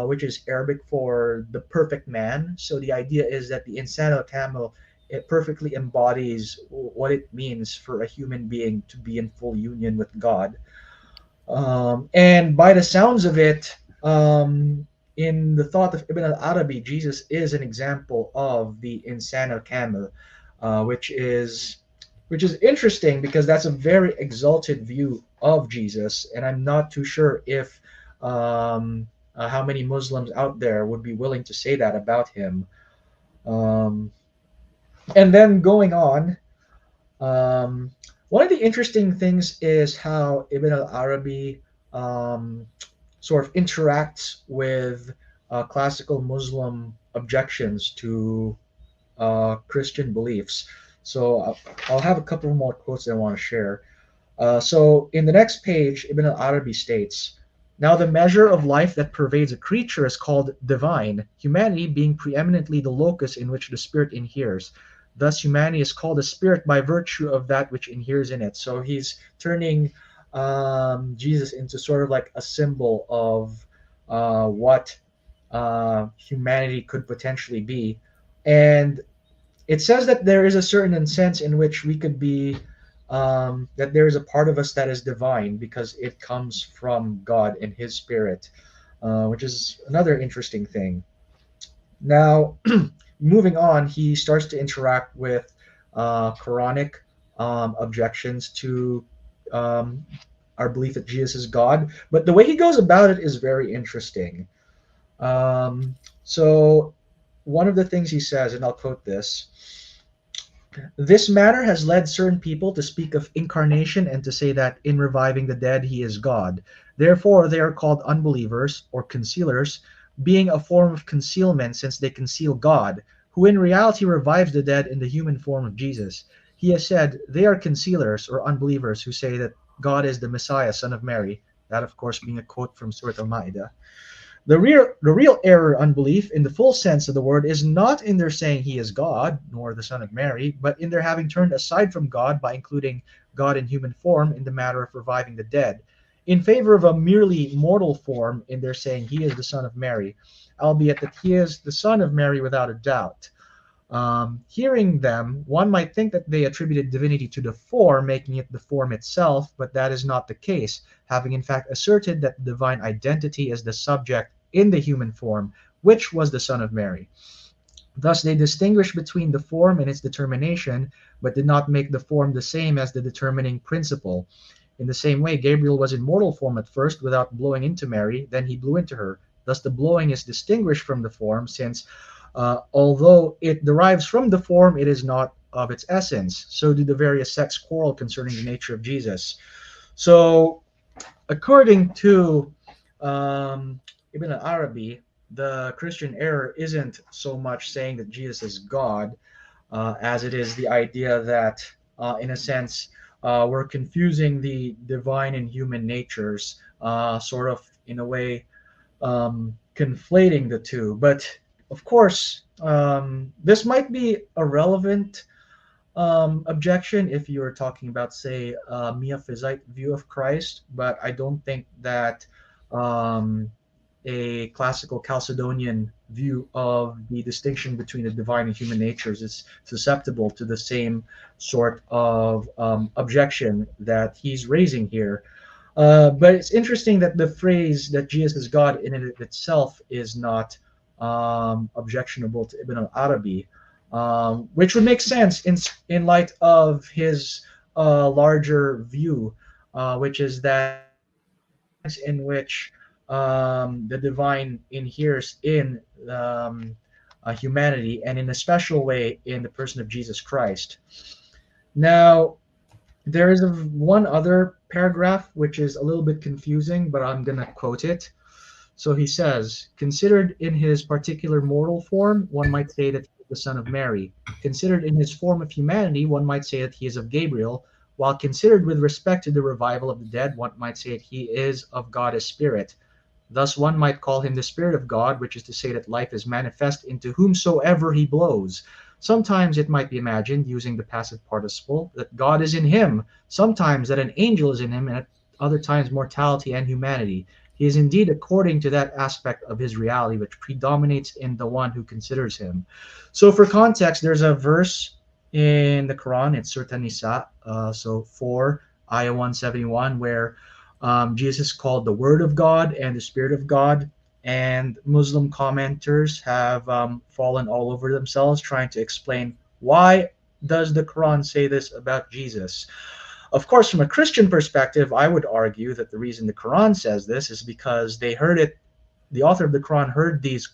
which is Arabic for the perfect man. So the idea is that the insan al-kamil, it perfectly embodies what it means for a human being to be in full union with God. And by the sounds of it, in the thought of Ibn al-Arabi, Jesus is an example of the insan al-kamil, which is interesting because that's a very exalted view of Jesus, and I'm not too sure if how many Muslims out there would be willing to say that about him. And then going on, one of the interesting things is how Ibn al-Arabi sort of interacts with classical Muslim objections to Christian beliefs. So I'll have a couple more quotes that I want to share. So in the next page, Ibn al-Arabi states, "Now the measure of life that pervades a creature is called divine, humanity being preeminently the locus in which the spirit inheres. Thus humanity is called a spirit by virtue of that which inheres in it." So he's turning Jesus into sort of like a symbol of what humanity could potentially be. And it says that there is a certain sense in which we could be, that there is a part of us that is divine because it comes from God and his spirit, which is another interesting thing. Now, moving on, he starts to interact with Quranic objections to our belief that Jesus is God. But the way he goes about it is very interesting. So one of the things he says, and I'll quote this, "This matter has led certain people to speak of incarnation and to say that in reviving the dead he is God. Therefore they are called unbelievers or concealers, being a form of concealment since they conceal God, who in reality revives the dead in the human form of Jesus. He has said, they are concealers or unbelievers who say that God is the Messiah, son of Mary. That, of course, being a quote from Surah Al-Ma'idah. The real error, unbelief, in the full sense of the word, is not in their saying he is God, nor the son of Mary, but in their having turned aside from God by including God in human form in the matter of reviving the dead, in favor of a merely mortal form in their saying he is the son of Mary, albeit that he is the son of Mary without a doubt. Hearing them, one might think that they attributed divinity to the form, making it the form itself, but that is not the case, having in fact asserted that the divine identity is the subject in the human form, which was the Son of Mary. Thus, they distinguished between the form and its determination, but did not make the form the same as the determining principle. In the same way, Gabriel was in mortal form at first without blowing into Mary, then he blew into her. Thus, the blowing is distinguished from the form, since although it derives from the form, it is not of its essence. So do the various sects quarrel concerning the nature of Jesus. So, according to Ibn al-Arabi, the Christian error isn't so much saying that Jesus is God, as it is the idea that, in a sense, we're confusing the divine and human natures, sort of, in a way, conflating the two. But of course, this might be a relevant objection if you're talking about, say, a Miaphysite view of Christ, but I don't think that a classical Chalcedonian view of the distinction between the divine and human natures is susceptible to the same sort of objection that he's raising here. But it's interesting that the phrase that Jesus is God in and of itself is not objectionable to Ibn al-Arabi, which would make sense in light of his larger view, which is that in which the divine inheres in humanity, and in a special way in the person of Jesus Christ. Now, there is one other paragraph which is a little bit confusing, but I'm going to quote it. So he says, considered in his particular mortal form, one might say that he is the son of Mary. Considered in his form of humanity, one might say that he is of Gabriel, while considered with respect to the revival of the dead, one might say that he is of God as spirit. Thus one might call him the Spirit of God, which is to say that life is manifest into whomsoever he blows. Sometimes it might be imagined, using the passive participle, that God is in him, sometimes that an angel is in him, and at other times mortality and humanity. He is indeed according to that aspect of his reality which predominates in the one who considers him. So for context, there's a verse in the Quran, it's Surah An-Nisa, so 4, Ayah 171, where Jesus is called the Word of God and the Spirit of God, and Muslim commenters have fallen all over themselves trying to explain why does the Quran say this about Jesus. Of course, from a Christian perspective, I would argue that the reason the Quran says this is because they heard it, the author of the Quran heard these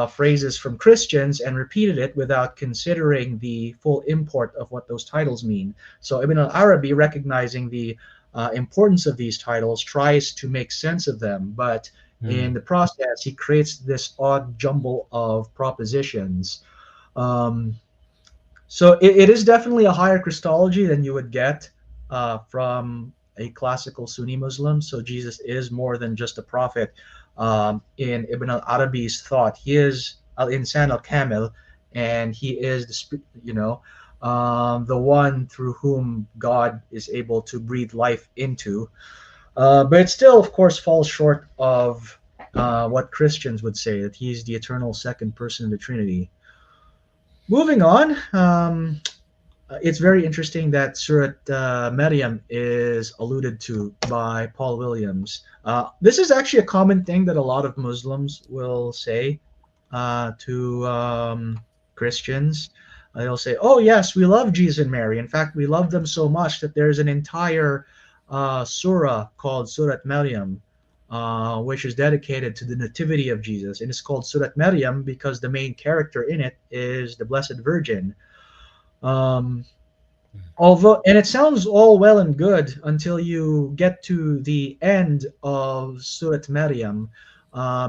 phrases from Christians and repeated it without considering the full import of what those titles mean. So Ibn al-Arabi, recognizing the importance of these titles, tries to make sense of them, but in the process, he creates this odd jumble of propositions. So it is definitely a higher Christology than you would get from a classical Sunni Muslim. So Jesus is more than just a prophet. In Ibn al-Arabi's thought, he is al-insan al-kamil, and he is the one through whom God is able to breathe life into. But it still, of course, falls short of what Christians would say, that he's the eternal second person of the Trinity. Moving on, it's very interesting that Surat Maryam is alluded to by Paul Williams. This is actually a common thing that a lot of Muslims will say to Christians. They'll say, oh yes, we love Jesus and Mary. In fact, we love them so much that there's an entire surah called Surat Maryam, which is dedicated to the nativity of Jesus. And it's called Surat Maryam because the main character in it is the Blessed Virgin. And it sounds all well and good until you get to the end of Surat Maryam,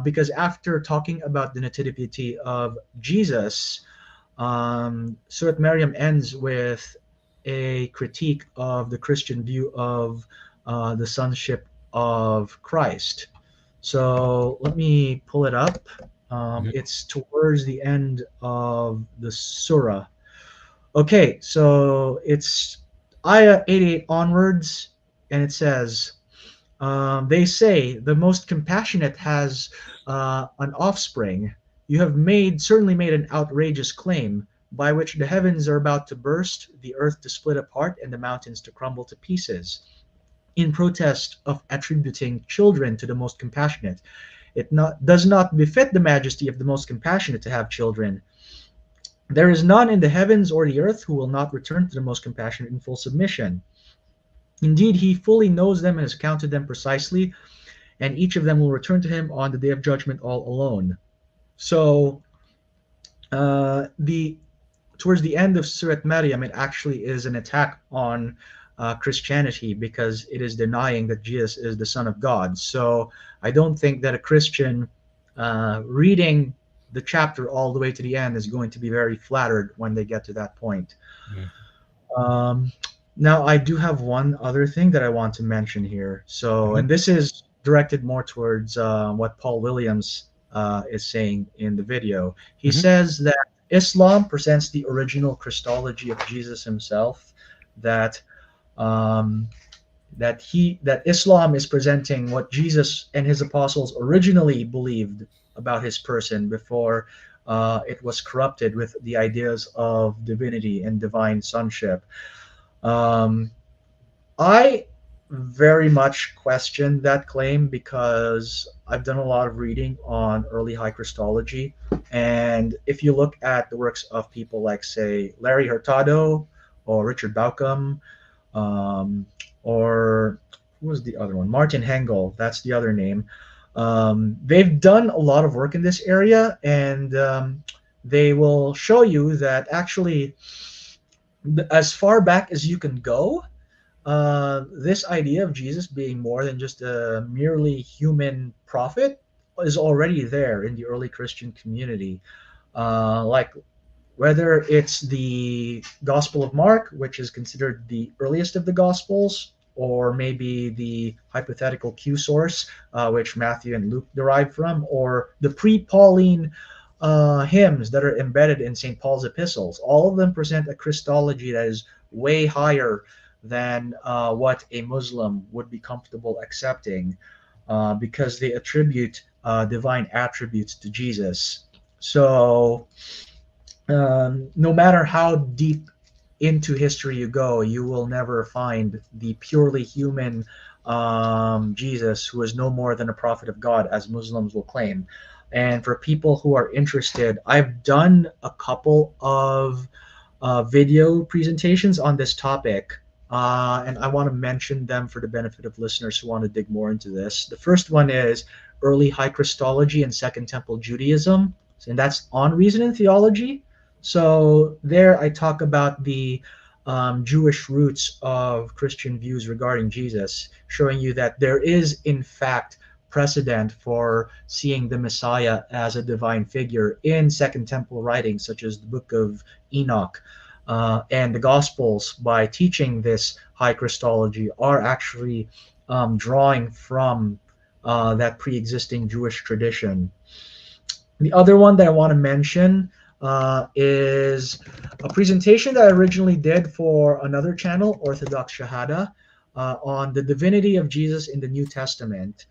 because after talking about the nativity of Jesus, Surat Maryam ends with a critique of the Christian view of the sonship of Christ. So let me pull it up. It's towards the end of the surah. Okay, so it's ayah 88 onwards, and it says, they say the most compassionate has an offspring. You have certainly made an outrageous claim by which the heavens are about to burst, the earth to split apart, and the mountains to crumble to pieces. In protest of attributing children to the most compassionate, does not befit the majesty of the most compassionate to have children. There is none in the heavens or the earth who will not return to the most compassionate in full submission. Indeed, he fully knows them and has counted them precisely, and each of them will return to him on the day of judgment all alone. So, the towards the end of Surat Maryam, it actually is an attack on Christianity, because it is denying that Jesus is the Son of God. So I don't think that a Christian reading the chapter all the way to the end is going to be very flattered when they get to that point. Now, I do have one other thing that I want to mention here. So, and this is directed more towards what Paul Williams is saying in the video. He says that Islam presents the original Christology of Jesus himself, that that Islam is presenting what Jesus and his apostles originally believed about his person before it was corrupted with the ideas of divinity and divine sonship. I very much question that claim, because I've done a lot of reading on early high Christology, and if you look at the works of people like, say, Larry Hurtado or Richard Bauckham, or who was the other one? Martin Hengel, that's the other name. They've done a lot of work in this area, and they will show you that actually, as far back as you can go, this idea of Jesus being more than just a merely human prophet is already there in the early Christian community. Like, whether it's the Gospel of Mark, which is considered the earliest of the Gospels, or maybe the hypothetical Q source, which Matthew and Luke derive from, or the pre-Pauline hymns that are embedded in St. Paul's epistles. All of them present a Christology that is way higher than what a Muslim would be comfortable accepting, because they attribute divine attributes to Jesus. So, no matter how deep into history you go, you will never find the purely human Jesus, who is no more than a prophet of God, as Muslims will claim. And for people who are interested, I've done a couple of video presentations on this topic, and I want to mention them for the benefit of listeners who want to dig more into this. The first one is Early High Christology and Second Temple Judaism, and that's on Reason and Theology. So there I talk about the Jewish roots of Christian views regarding Jesus, showing you that there is, in fact, precedent for seeing the Messiah as a divine figure in Second Temple writings, such as the Book of Enoch. And the Gospels, by teaching this high Christology, are actually drawing from that pre-existing Jewish tradition. The other one that I want to mention is a presentation that I originally did for another channel, Orthodox Shahada, on the divinity of Jesus in the New Testament.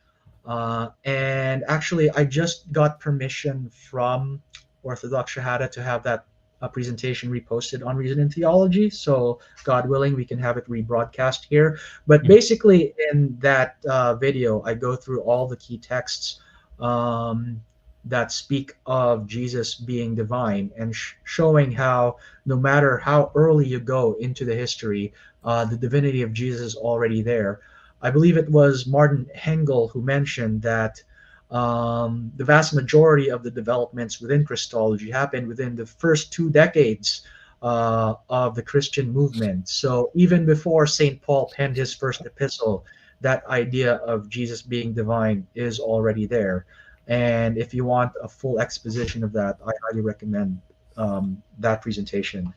And actually, I just got permission from Orthodox Shahada to have that presentation reposted on Reason and Theology. So, God willing, we can have it rebroadcast here. But basically, in that video, I go through all the key texts that speak of Jesus being divine, and showing how no matter how early you go into the history, the divinity of Jesus is already there. I believe it was Martin Hengel who mentioned that the vast majority of the developments within Christology happened within the first 2 decades of the Christian movement. So even before St. Paul penned his first epistle, that idea of Jesus being divine is already there. And if you want a full exposition of that, I highly recommend that presentation.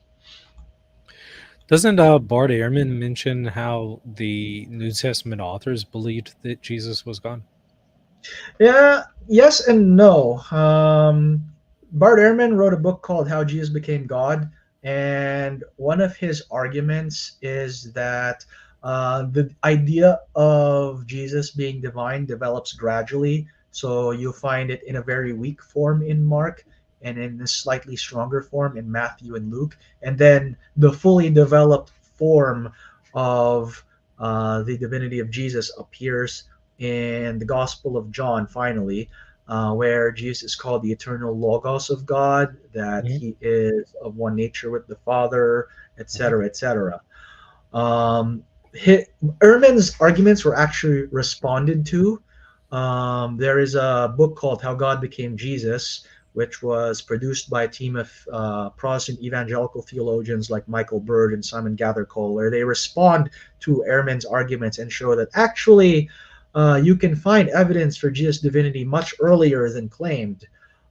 Doesn't Bart Ehrman mention how the New Testament authors believed that Jesus was God? Yeah, yes and no. Bart Ehrman wrote a book called How Jesus Became God, and one of his arguments is that the idea of Jesus being divine develops gradually. So you'll find it in a very weak form in Mark and in a slightly stronger form in Matthew and Luke. And then the fully developed form of the divinity of Jesus appears in the Gospel of John, finally, where Jesus is called the eternal Logos of God, that Mhm. he is of one nature with the Father, Mhm. etc., etc. Um, Ehrman's arguments were actually responded to. There is a book called How God Became Jesus, which was produced by a team of Protestant evangelical theologians like Michael Bird and Simon Gathercole, where they respond to Ehrman's arguments and show that actually you can find evidence for Jesus' divinity much earlier than claimed.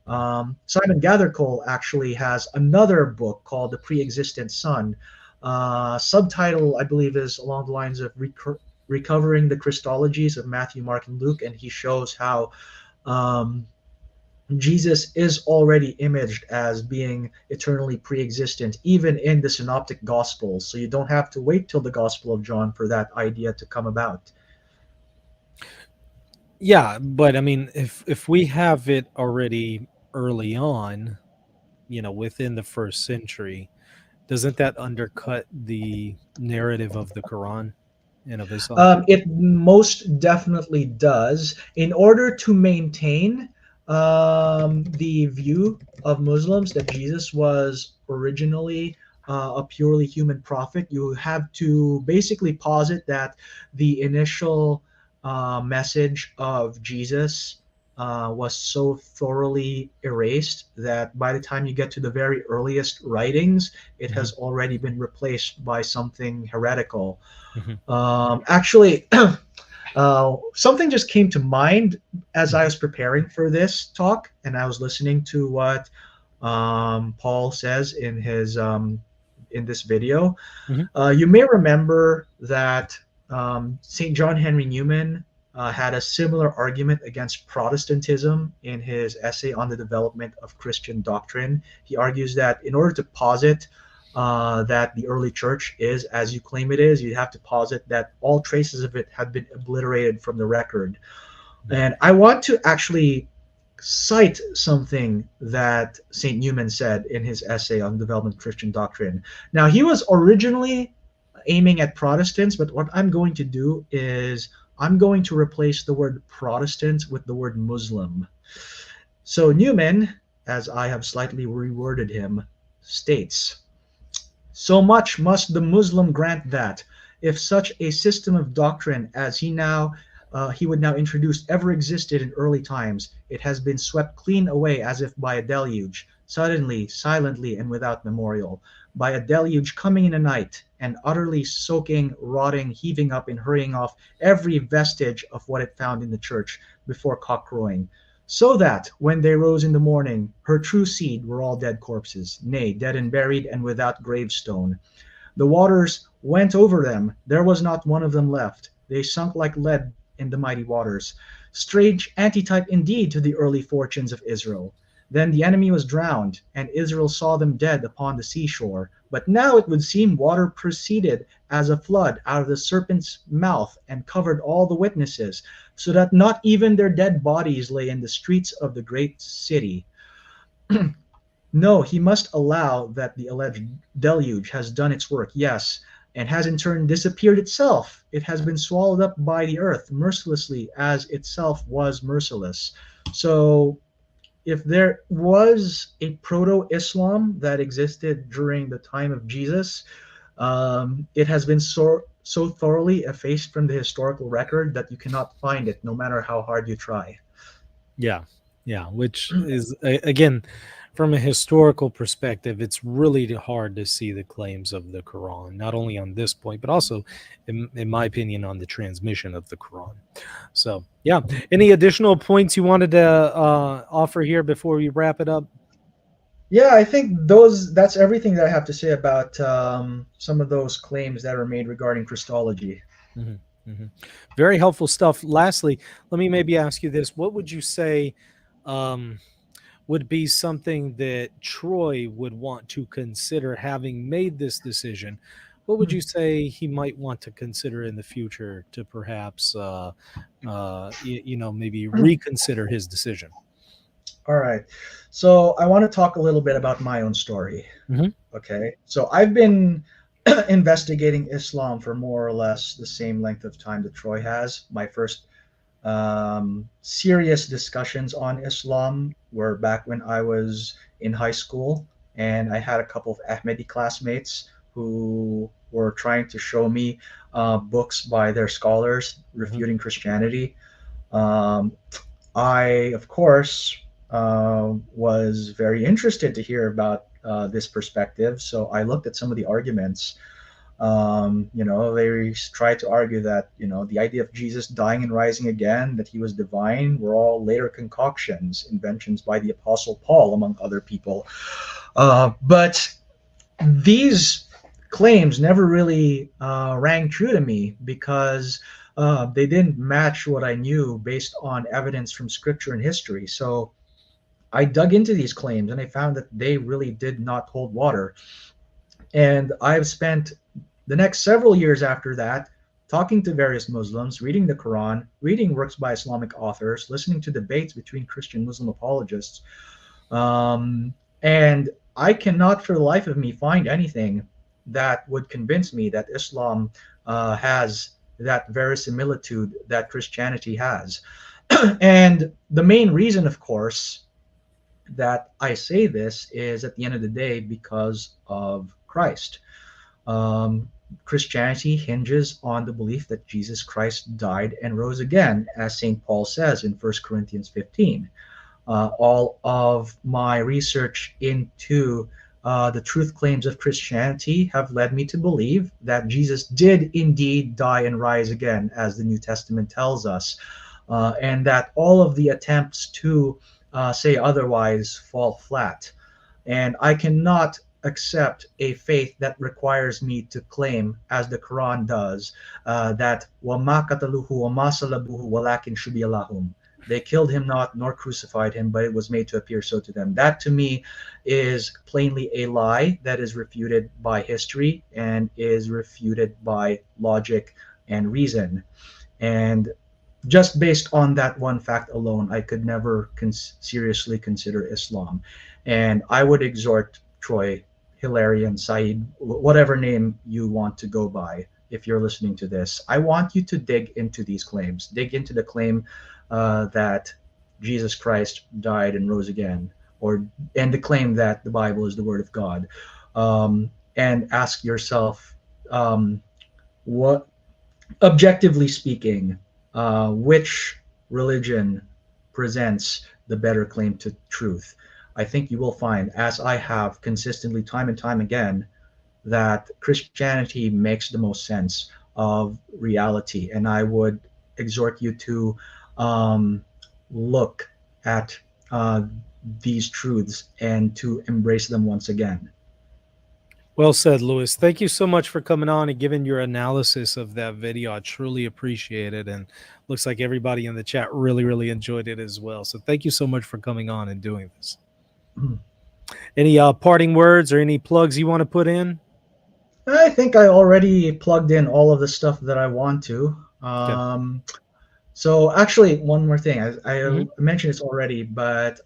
Simon Gathercole actually has another book called The Pre-Existent Son. Subtitle, I believe, is along the lines of Recovering the Christologies of Matthew, Mark, and Luke, and he shows how um, Jesus is already imaged as being eternally pre-existent, even in the Synoptic Gospels. So you don't have to wait till the Gospel of John for that idea to come about. Yeah, but I mean, if we have it already early on, within the first century, doesn't that undercut the narrative of the Quran and of Islam? It most definitely does. In order to maintain the view of Muslims that Jesus was originally a purely human prophet, you have to basically posit that the initial message of Jesus was so thoroughly erased that by the time you get to the very earliest writings, it Mhm. has already been replaced by something heretical. Mhm. Actually, something just came to mind as I Mhm. was preparing for this talk, and I was listening to what Paul says in this video. Mhm. You may remember that St. John Henry Newman had a similar argument against Protestantism in his essay on the development of Christian doctrine. He argues that in order to posit that the early church is as you claim it is, you have to posit that all traces of it have been obliterated from the record. And I want to actually cite something that St. Newman said in his essay on development of Christian doctrine. Now, he was originally aiming at Protestants, but what I'm going to do is I'm going to replace the word Protestant with the word Muslim. So Newman, as I have slightly reworded him, states, so much must the Muslim grant that, if such a system of doctrine as he would now introduce ever existed in early times, it has been swept clean away as if by a deluge, suddenly, silently, and without memorial, by a deluge coming in a night, and utterly soaking, rotting, heaving up, and hurrying off every vestige of what it found in the church before cock crowing, so that, when they rose in the morning, her true seed were all dead corpses, nay, dead and buried, and without gravestone. The waters went over them, there was not one of them left. They sunk like lead in the mighty waters. Strange antitype indeed to the early fortunes of Israel. Then the enemy was drowned, and Israel saw them dead upon the seashore. But now it would seem water proceeded as a flood out of the serpent's mouth and covered all the witnesses, so that not even their dead bodies lay in the streets of the great city. No, he must allow that the alleged deluge has done its work, yes, and has in turn disappeared itself. It has been swallowed up by the earth mercilessly as itself was merciless. So, if there was a proto Islam that existed during the time of Jesus, it has been so thoroughly effaced from the historical record that you cannot find it no matter how hard you try. Yeah, yeah, which is again, from a historical perspective, it's really hard to see the claims of the Quran, not only on this point, but also, in my opinion, on the transmission of the Quran. So, yeah, any additional points you wanted to offer here before we wrap it up? Yeah, I think that's everything that I have to say about some of those claims that are made regarding Christology. Mhm, mhm. Very helpful stuff. Lastly, let me maybe ask you this. What would you say um, would be something that Troy would want to consider having made this decision? What would you say he might want to consider in the future to perhaps, maybe reconsider his decision? All right. So I want to talk a little bit about my own story. Mhm. Okay. So I've been investigating Islam for more or less the same length of time that Troy has. My first serious discussions on Islam were back when I was in high school, and I had a couple of Ahmadi classmates who were trying to show me books by their scholars Mhm. refuting Christianity. Um, I, of course, was very interested to hear about this perspective. So I looked at some of the arguments. They try to argue that, the idea of Jesus dying and rising again, that he was divine, were all later concoctions, inventions by the Apostle Paul, among other people. But these claims never really rang true to me because they didn't match what I knew based on evidence from scripture and history. So I dug into these claims and I found that they really did not hold water. And I've spent the next several years after that talking to various Muslims, reading the Quran, reading works by Islamic authors, listening to debates between Christian Muslim apologists. And I cannot for the life of me find anything that would convince me that Islam has that verisimilitude that Christianity has. And the main reason, of course, that I say this is at the end of the day because of Christ. Um, Christianity hinges on the belief that Jesus Christ died and rose again, as St. Paul says in 1 Corinthians 15. All of my research into the truth claims of Christianity have led me to believe that Jesus did indeed die and rise again, as the New Testament tells us, and that all of the attempts to say otherwise fall flat. And I cannot accept a faith that requires me to claim, as the Quran does, that وَمَا قَتَلُوهُ وَمَا صَلَبُوهُ وَلَكِنْ شُبِّهَ لَهُمْ. They killed him not, nor crucified him, but it was made to appear so to them. That, to me, is plainly a lie that is refuted by history and is refuted by logic and reason. And just based on that one fact alone, I could never seriously consider Islam. And I would exhort Troy, Hilarion, Said, whatever name you want to go by, if you're listening to this, I want you to dig into these claims. Dig into the claim that Jesus Christ died and rose again, and the claim that the Bible is the Word of God, and ask yourself, what, objectively speaking, which religion presents the better claim to truth. I think you will find, as I have consistently time and time again, that Christianity makes the most sense of reality. And I would exhort you to look at these truths and to embrace them once again. Well said, Luis. Thank you so much for coming on and giving your analysis of that video. I truly appreciate it. And looks like everybody in the chat really, really enjoyed it as well. So thank you so much for coming on and doing this. Any parting words or any plugs you want to put in? I think I already plugged in all of the stuff that I want to. So actually, one more thing. I mentioned this already, but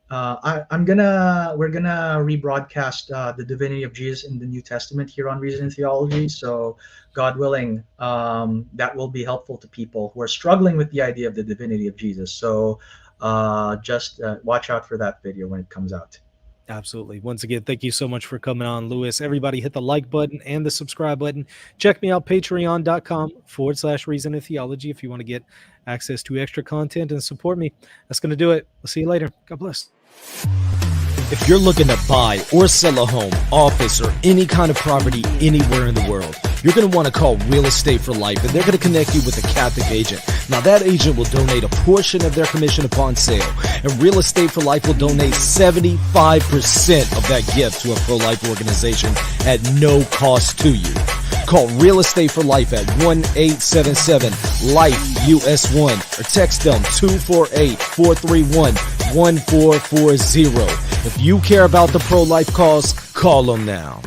we're gonna rebroadcast the divinity of Jesus in the New Testament here on Reason and Theology. So, God willing, that will be helpful to people who are struggling with the idea of the divinity of Jesus. So, just watch out for that video when it comes out. Absolutely. Once again, thank you so much for coming on, Luis. Everybody hit the like button and the subscribe button. Check me out, patreon.com/Reason and Theology if you want to get access to extra content and support me. That's going to do it. I'll see you later. God bless. If you're looking to buy or sell a home, office, or any kind of property anywhere in the world, you're going to want to call Real Estate for Life, and they're going to connect you with a Catholic agent. Now, that agent will donate a portion of their commission upon sale, and Real Estate for Life will donate 75% of that gift to a pro-life organization at no cost to you. Call Real Estate for Life at 1-877-LIFE-US1 or text them 248-431-1440. If you care about the pro-life cause, call them now.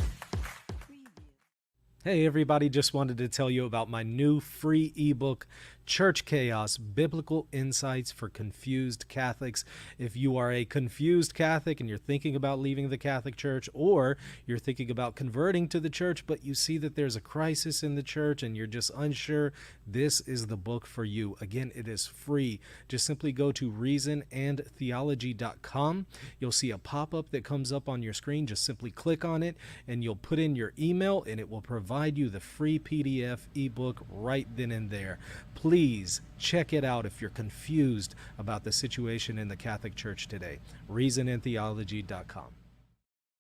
Hey everybody, just wanted to tell you about my new free ebook, Church Chaos, Biblical Insights for Confused Catholics. If you are a confused Catholic and you're thinking about leaving the Catholic Church, or you're thinking about converting to the church, but you see that there's a crisis in the church and you're just unsure, this is the book for you. Again, it is free. Just simply go to reasonandtheology.com. You'll see a pop-up that comes up on your screen. Just simply click on it and you'll put in your email and it will provide you the free PDF ebook right then and there. Please check it out if you're confused about the situation in the Catholic Church today. reasonandtheology.com.